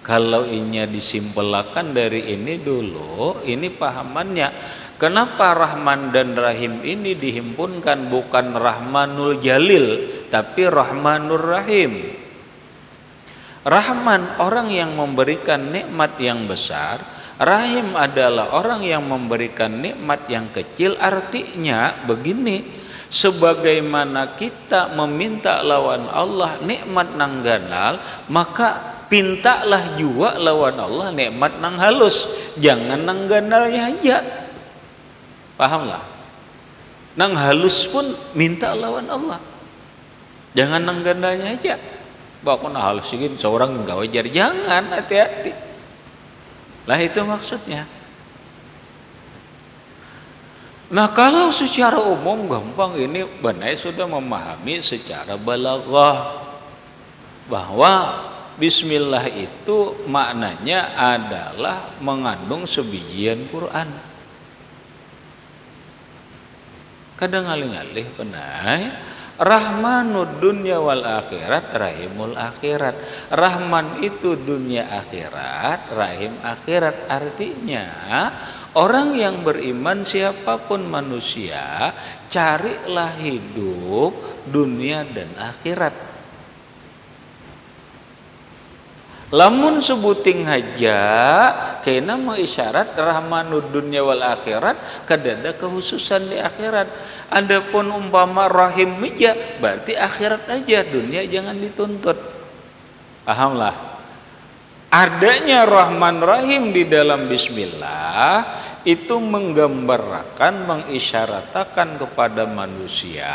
Kalau ini disimpelkan dari ini dulu, ini pahamannya. Kenapa Rahman dan Rahim ini dihimpunkan, bukan Rahmanul Jalil, tapi Rahmanur Rahim. Rahman orang yang memberikan nikmat yang besar, Rahim adalah orang yang memberikan nikmat yang kecil. Artinya begini, sebagaimana kita meminta lawan Allah nikmat nang ganal, maka pintalah juga lawan Allah nikmat nang halus, jangan nang ganalnya aja. Pahamlah? Nang halus pun minta lawan Allah, jangan nang ganalnya aja. Bahkan halus ini seorang enggak wajar, jangan, hati-hati. Lah itu maksudnya. Nah, kalau secara umum gampang, ini Banai sudah memahami secara balaghah bahwa bismillah itu maknanya adalah mengandung sebijian Quran. Kadang ngalih-ngalih Banai, Rahmanud dunya wal akhirat, Rahimul akhirat. Rahman itu dunia akhirat, Rahim akhirat. Artinya orang yang beriman siapapun manusia, carilah hidup dunia dan akhirat. Lamun sebuting haja kena mengisyarat Rahmanud dunya wal akhirat, kadada kehususan di akhirat. Adapun umpama Rahim aja, berarti akhirat aja, dunia jangan dituntut. Pahamlah? Adanya Rahman Rahim di dalam bismillah itu menggambarkan, mengisyaratkan kepada manusia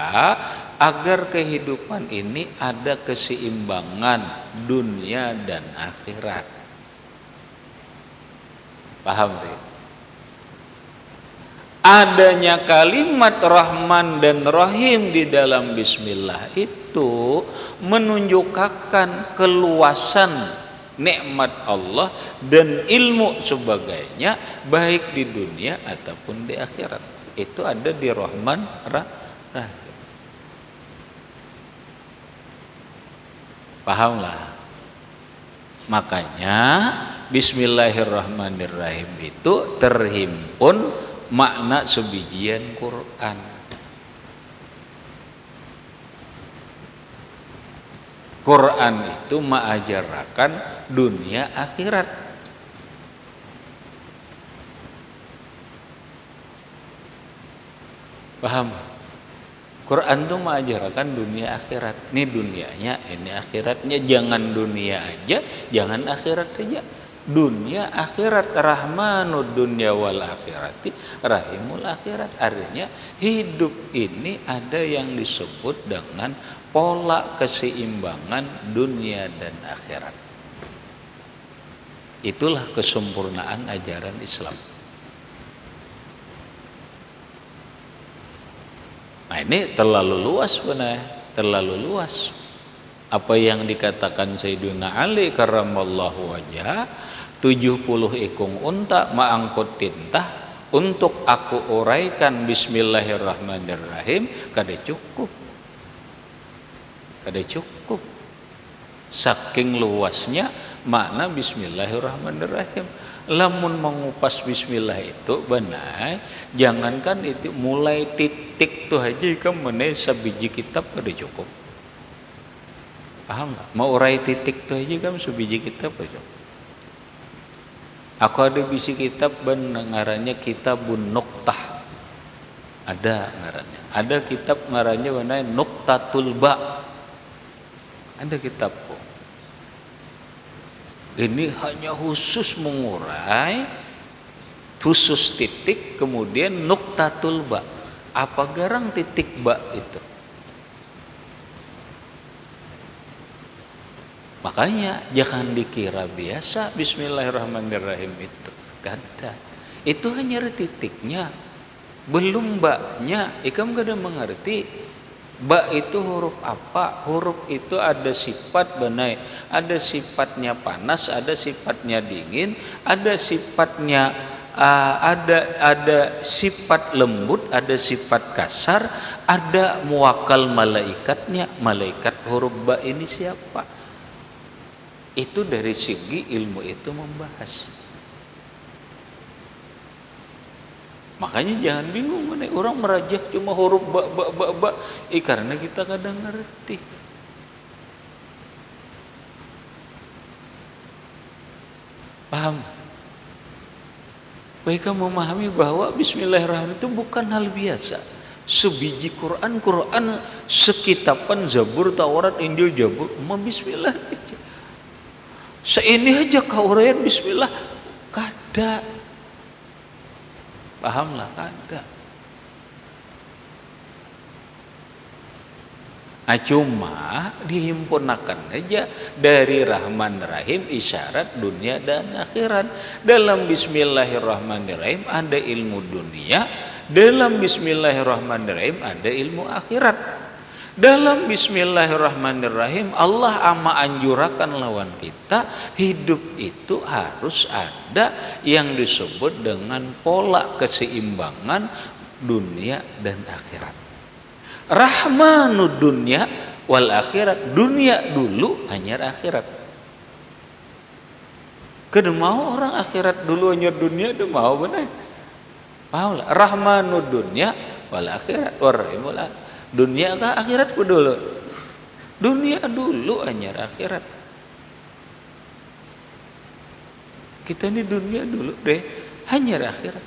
agar kehidupan ini ada keseimbangan dunia dan akhirat. Paham deh? Adanya kalimat Rahman dan Rahim di dalam bismillah itu menunjukkan keluasan nikmat Allah dan ilmu sebagainya, baik di dunia ataupun di akhirat. Itu ada di Rahman Rahim. Pahamlah? Makanya bismillahirrahmanirrahim itu terhimpun makna sebijian Quran. Quran itu mengajarkan dunia akhirat. Paham? Quran itu mengajarkan dunia akhirat. Ini dunianya, ini akhiratnya. Jangan dunia aja, jangan akhirat aja. Dunia akhirat, Rahmanud dunya wal akhirati, Rahimul akhirat. Artinya hidup ini ada yang disebut dengan pola keseimbangan dunia dan akhirat. Itulah kesempurnaan ajaran Islam. Nah, ini terlalu luas benar, terlalu luas. Apa yang dikatakan Sayyidina Ali karramallahu wajhah, 70 ekong unta mengangkut tintah untuk aku uraikan bismillahirrahmanirrahim, kada cukup. Kada cukup. Saking luasnya makna bismillahirrahmanirrahim. Lamun mengupas bismillah itu benar, jangankan itu mulai titik tuh aja kamu meneh sabiji kitab udah cukup. Paham nggak? Mau urai titik tuh aja kamu sabiji kitab udah cukup. Aku ada bisi kitab ngarannya Kitabun Nuqtah. Ada ngarannya. Ada kitab ngarannya benar Nuqtatul Ba. Ada kitabku. Ini hanya khusus mengurai, khusus titik, kemudian nuktatul ba. Apa garang titik ba itu? Makanya jangan dikira biasa bismillahirrahmanirrahim itu. Kada. Itu hanya titiknya. Belum baknya. Ikam kada mengerti. Ba itu huruf apa? Huruf itu ada sifat benai, ada sifatnya panas, ada sifatnya dingin, ada sifatnya ada sifat lembut, ada sifat kasar, ada muwakal malaikatnya. Malaikat huruf ba ini siapa? Itu dari segi ilmu itu membahas. Makanya jangan bingung, orang merajah cuma huruf ba. Karena kita kadang ngerti. Paham? Baik kamu memahami bahwa bismillahirrahmanirrahim itu bukan hal biasa. Sebiji Quran sekitapan Zabur, Taurat, Injil, Jabur, bismillah. Seini aja kauraian bismillah kada. Pahamlah ada. Cuma dihimpunakan aja dari Rahman Rahim isyarat dunia dan akhirat. Dalam bismillahirrahmanirrahim ada ilmu dunia, dalam bismillahirrahmanirrahim ada ilmu akhirat. Dalam bismillahirrahmanirrahim Allah ama anjurakan lawan kita, hidup itu harus ada yang disebut dengan pola keseimbangan dunia dan akhirat. Rahmanud dunya wal akhirat, dunia dulu hanya akhirat. Kada mau orang akhirat dulu hanya dunia, ada mau benar. Paham lah? Rahmanud dunya wal akhirat warahimul akhirat. Dunia kah akhiratku dulu? Dunia dulu hanya akhirat. Kita ini dunia dulu deh, hanya akhirat.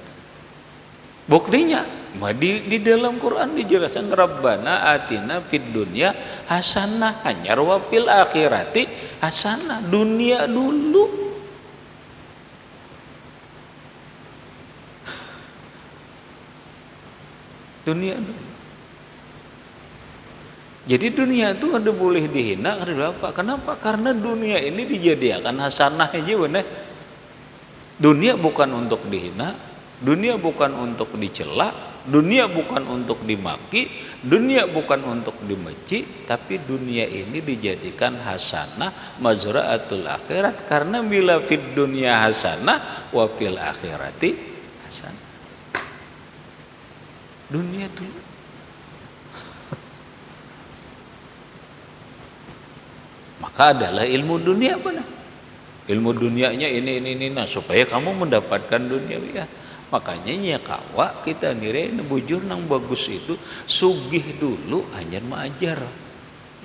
Buktinya, di dalam Quran dijelaskan Rabbana atina fid dunya hasanah, hanya wa fil akhirati hasanah. Dunia dulu. Dunia dulu. Jadi dunia itu ada boleh dihina, ada apa? Kenapa? Karena dunia ini dijadikan hasanah aja benar. Dunia bukan untuk dihina, dunia bukan untuk dicela, dunia bukan untuk dimaki, dunia bukan untuk dibenci, tapi dunia ini dijadikan hasanah mazra'atul akhirat. Karena bila fid dunya hasanah wa fil akhirati hasanah. Dunia dulu. Maka adalah ilmu dunia benar. Ilmu dunianya ini nah supaya kamu mendapatkan dunia ya. Makanya nya kawa kita nire bujur nang bagus itu sugih dulu hanya maajar.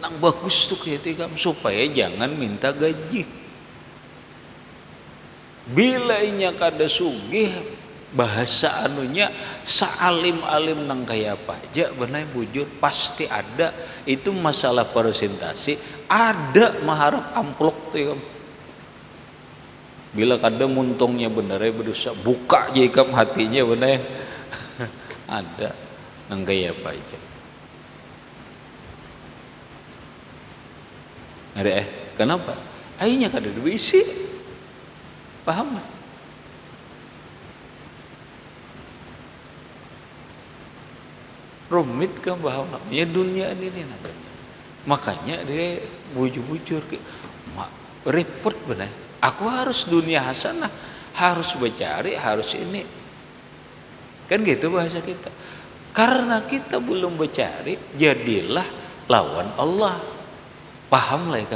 Nang bagus tuh ketika supaya jangan minta gaji. Bila inya kada sugih bahasa anunya saalim-alim nang kaya apa aja benar bujur pasti ada. Itu masalah presentasi ada maharap amplok tuh. Bila kada muntungnya benar berdosa buka jikam hatinya benar ada nang kaya apa aja. Ada kenapa? Akhirnya kada diisi. Paham? Rumit kan bahwa ya dunia ini nanti. Makanya dia bujur-bujur repot benar. Aku harus dunia hasanah, harus bercari, harus ini. Kan gitu bahasa kita. Karena kita belum bercari, jadilah lawan Allah. Paham lah ya?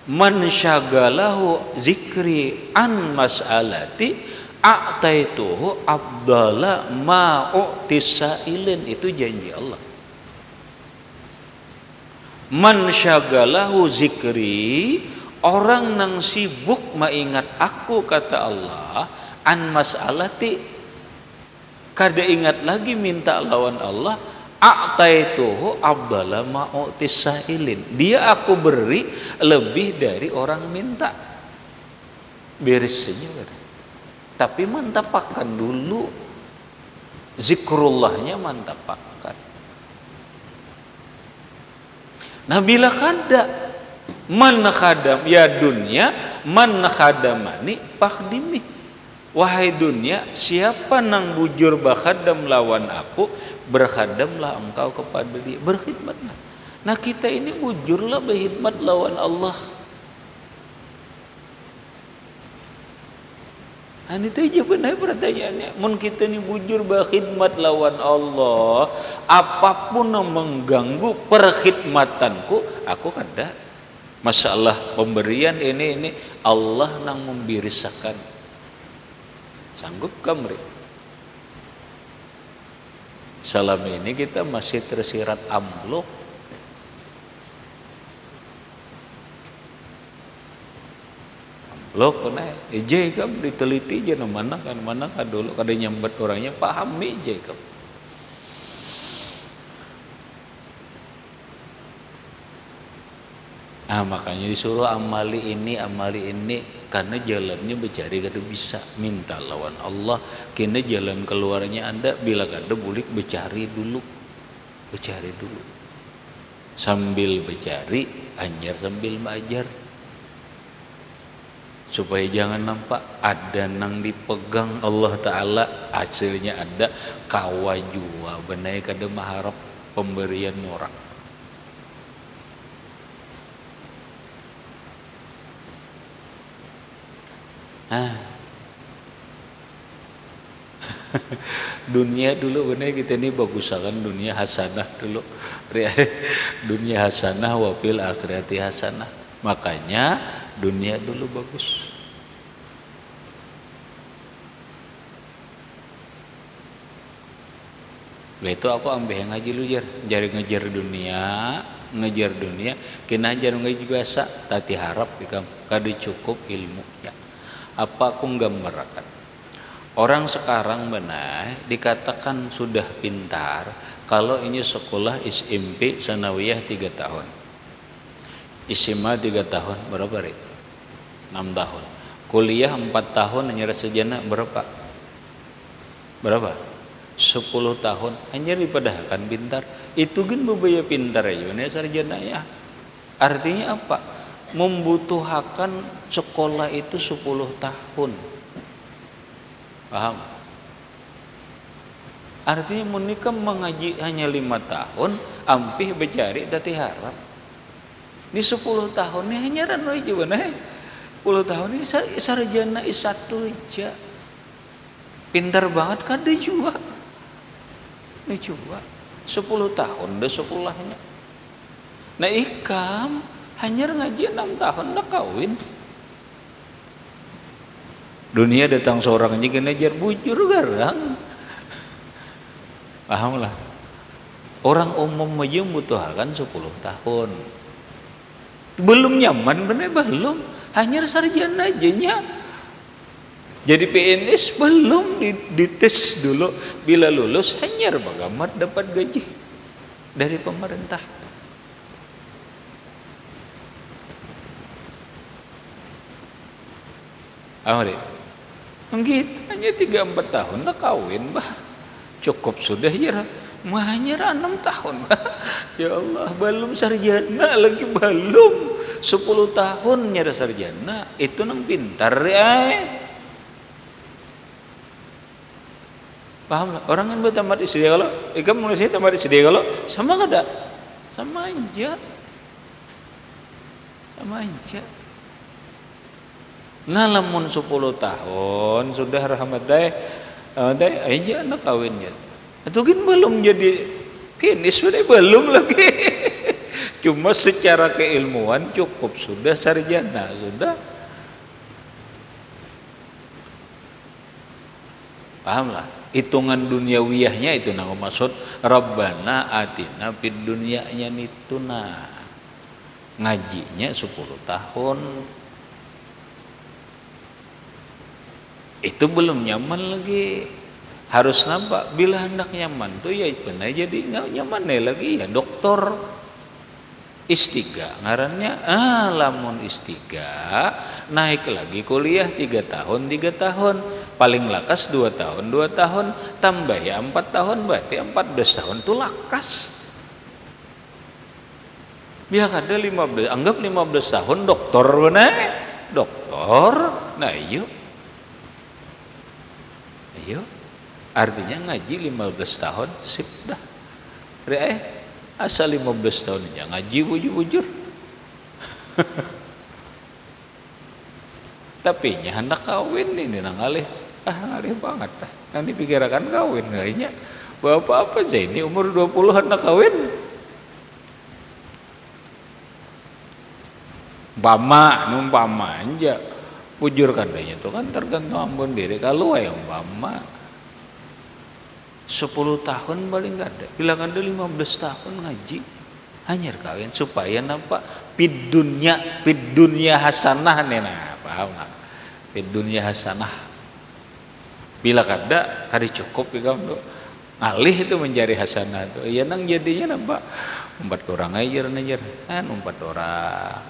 man syagalahu zikri an mas'alati a'taituhu abdala ma u'tisailin. Itu janji Allah. Man syagalahu zikri, orang nang sibuk maingat aku, kata Allah, an mas'alati, kada ingat lagi minta lawan Allah, a'taituhu abdala ma u'tisailin, dia aku beri lebih dari orang minta. Beres saja. Tapi mantapakan dulu zikrullahnya, mantapakan. Nah bila kada man khadam ya dunia, man khadamani pakdimi, wahai dunia, siapa nang bujur bakhadam lawan aku, berkhadamlah engkau kepada dia, berkhidmatlah. Nah kita ini bujurlah berkhidmat lawan Allah. Ini aja benar pertanyaannya. Mun kita ini bujur berkhidmat lawan Allah, apapun yang mengganggu perkhidmatanku, aku kada. Masalah pemberian ini Allah nang membirisakan. Sanggup kamri? Salam ini kita masih tersirat amplop. Lo kena ejai kam diteliti aja mana kan dulu kada nyambat orangnya pahami ejai kam. Makanya disuruh amali ini karena jalannya bercari kada bisa, minta lawan Allah. Kini jalan keluarnya Anda bila kada boleh bercari dulu. Sambil bercari anjar sambil belajar. Supaya jangan nampak ada nang dipegang Allah Ta'ala, hasilnya ada kawa jua benai kada maharap pemberian orang. Dunia dulu benai kita ini bagusakan dunia hasanah dulu. Dunia hasanah wa fil akhirati hasanah. Makanya dunia dulu bagus. Itu aku ambil yang ngaji lu ngejar dunia, kena ajar ngaji biasa, tati harap kada cukup ilmunya. Apa aku nggambarkan? Orang sekarang benar dikatakan sudah pintar kalau ini sekolah SMP sanawiyah 3 tahun. SMA 3 tahun berapa ri? 6 tahun. Kuliah 4 tahun hanya sarjana berapa? 10 tahun hanya dipadahkan pintar. Itu kan bebaya pintar aja sarjana ya. Artinya apa? Membutuhkan sekolah itu 10 tahun. Paham? Artinya menikah mengaji hanya 5 tahun, ampih becari dati harap. Ini 10 tahun ini hanya rano aja benar. 10 tahun ini sarjana S1 aja. Pintar banget kada juga. Ini juga 10 tahun dah sekolahnya. Nah ikam hanya ngaji 6 tahun dah kawin. Dunia datang seorang aja kena jar bujur garang. Paham lah. Orang umum aja membutuhkan 10 tahun. Belum nyaman bener belum. Hanya sarjana aja nya. Jadi PNS belum dites dulu. Bila lulus hanya bagaimana dapat gaji dari pemerintah. Amri. Begitu hanya 3-4 tahun dah kawin bah. Cukup sudah ya. Hanya 6 tahun. Ya Allah, belum sarjana lagi belum. 10 tahun nyara sarjana itu nang pintar ya. Paham lah? Orang kan bertamat SD kalau ikam manusia tamat SD kalau sama kada? Sama aja. Nah lamun 10 tahun sudah rahmat dai aja anak kawin ya. Itu kan belum jadi finish belum lagi. Cuma secara keilmuan cukup, sudah sarjana, sudah. Pahamlah? Hitungan duniawiyahnya itu nah maksud Rabbana atina fid dunyanya itu nah. Ngajinya 10 tahun. Itu belum nyaman lagi. Harus nampak bila hendak nyaman tuh ya pernah jadi nggak nyaman lagi ya doktor. Istiga ngarannya lamun istiga naik lagi kuliah 3 tahun paling lakas 2 tahun tambah ya 4 tahun berarti 14 tahun tuh lakas. Biar ada 15 anggap 15 tahun doktor benar doktor nah yuk artinya ngaji 15 tahun sip dah asal 15 tahun aja ngaji bujur-bujur. Tapi nya hendak kawin ini nang alih banget dah. Nanti pikirkan kawin kayaknya. Bapak apa sih ini umur 20 hendak kawin? Numpama aja. Bujur kandanya itu kan tergantung ambon diri kalau yang bama 10 tahun paling gak ada. Bilang ada 15 tahun ngaji. Hanya kawin supaya nampak pid dunya hasanah nih nah, paham enggak? Pid dunya hasanah. Bila kada cukup ya kamu ngalih itu mencari hasanah itu. Ya nang jadinya nampak 4 orang ajar kan 4 orang.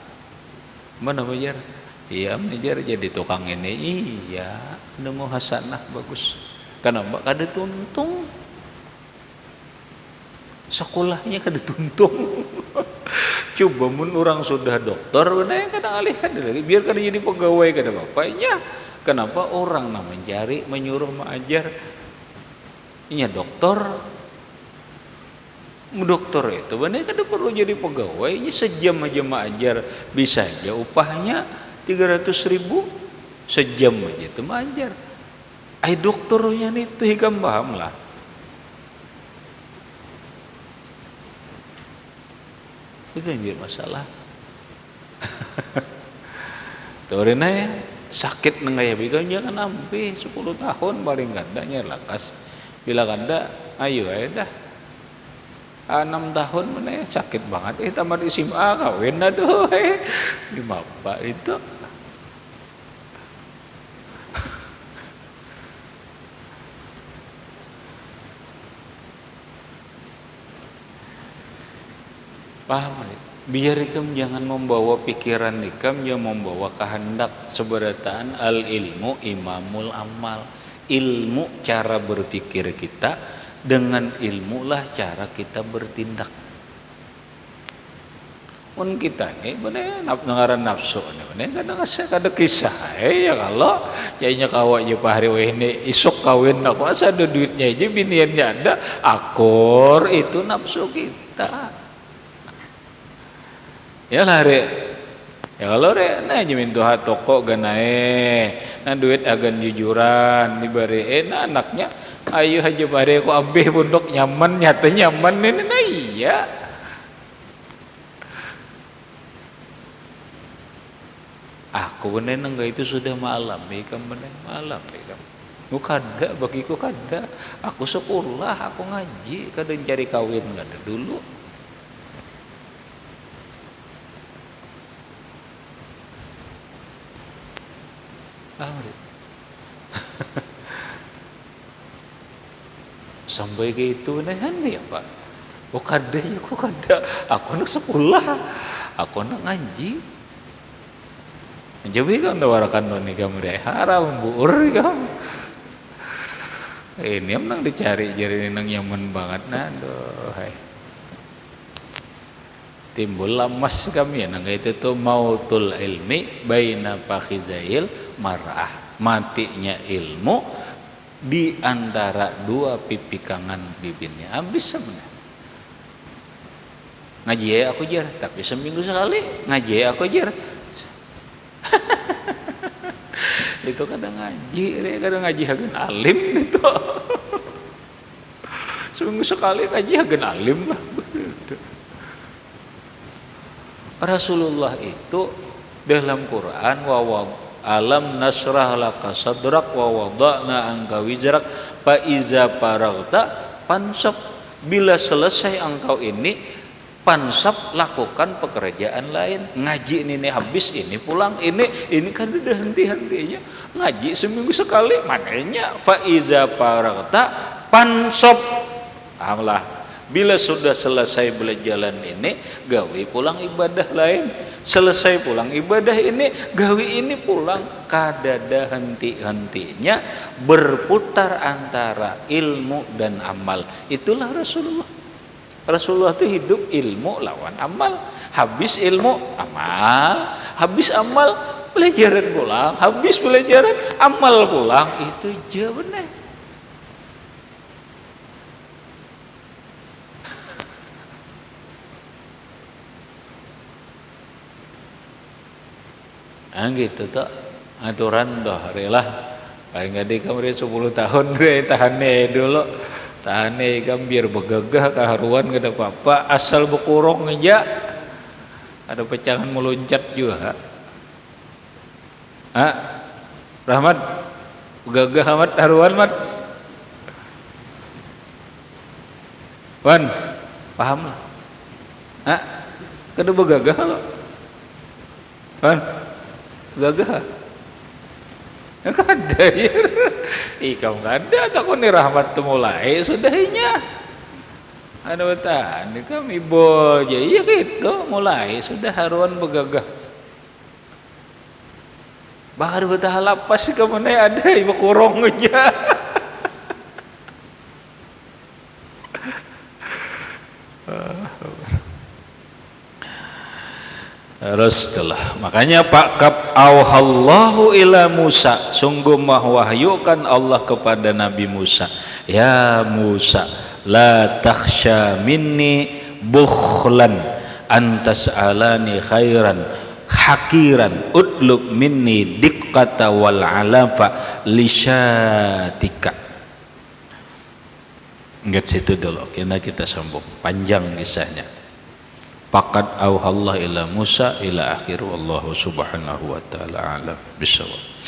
Mana ajar? Iya mengajar jadi tukang ini. Iya, nemu hasanah bagus. Kenapa kada tuntung? Sekolahnya kada tuntung. Coba mun orang sudah dokter, benar kada alihkan lagi. Biar kada jadi pegawai kada bapaknya. Kenapa orang nak mencari, menyuruh mengajar? Ini dokter. Dokter itu benar kada perlu jadi pegawai. Ini sejam aja mengajar bisa aja upahnya 300.000 sejam aja itu mengajar. Dokternya itu hikam paham lah. Itu yang jadi masalah. Torina ya sakit nengaya bigan jangan ampe 10 tahun paling kadanya lakas. Bila kada ayo dah 6 tahun mana ya sakit banget tamat SMA kawin aduh di bapak itu. Paham? Biar ikam jangan membawa pikiran ikam, yang membawa kehendak. Seberataan al ilmu imamul amal. Ilmu cara berpikir kita, dengan ilmulah cara kita bertindak. Mun kita nih bener ngaran nafsu nih bener kadang kisah ya kalau jadinya kawak je pahari weh ini isuk kawin aku asa ada duitnya aja biniannya ada akor itu nafsu kita. Ya lah re, ya kalau re, nah jamin tuh toko ganae, nah duit agan jujuran, diberi, nah anaknya, ayo aja bare aku ambil pondok nyaman, nyata nyaman ini, nah iya. Aku bener enggak itu sudah malam, ikam bener malam, ikam. Kada, bagiku kada. Aku sekolah, aku ngaji, kadang cari kawin nggak ada dulu. Sampai ke itu nehan ya Pak. Kok kada ya kok kada. Aku nak sekolah, aku nak ngaji. Jadi kan warakan nih kamu deh haram buur kamu. Ini emang dicari jadi nang nyaman banget nado. Timbul lamas kami ya nang itu tuh mautul ilmi baina fakhizail mar'ah, matinya ilmu di antara dua pipi kangen bibirnya. Habis sebenarnya. Ngaji ya aku jar, tapi seminggu sekali ngaji ya aku jar. Itu kadang ngaji hagen alim itu. Seminggu sekali ngaji hagen alim lah. Rasulullah itu dalam Quran alam nasrah laka sadrak wa wada'na anka wizrak fa iza paragta pansab, bila selesai engkau ini pansab, lakukan pekerjaan lain. Ngaji ini habis, ini pulang, ini kan udah henti-hentinya ngaji seminggu sekali, makanya fa iza paragta pansab, pahamlah, bila sudah selesai berjalan ini gawe pulang ibadah lain, selesai pulang ibadah ini gawe ini pulang, kadada henti-hentinya berputar antara ilmu dan amal. Itulah Rasulullah. Rasulullah itu hidup ilmu lawan amal. Habis ilmu amal, habis amal pelajaran pulang, habis pelajaran amal pulang. Itu aja benar. Gitu tuh aturan doh relah paling gede kamari 10 tahun deh tahane dulu, tahane kan biar begagah kaharuan gak ada apa-apa, asal bekurong aja ada pecahan meluncat juga. Rahmat begagah amat haruan mat Wan paham lah kada begagah lo Wan gagah ya kada ya ikam kada takut ni rahmat tu mulai sudahnya ada betan ni kami ibu je iya gitu mulai sudah haruan begagah bahar betah lapas kamu ni ada ibu kurung aja. Terus telah makanya Pak auhallahu ila Musa, sungguh mengwahyukan Allah kepada Nabi Musa, ya Musa la takhsha minni bukhlan antas'alani khairan hakiran utlub minni diqqata wal alafa lisyatika. Ingat situ dulu, kita sambung panjang kisahnya. Faqad auhallahu ila Musa ila akhir wallahu subhanahu wa ta'ala alam bisawab.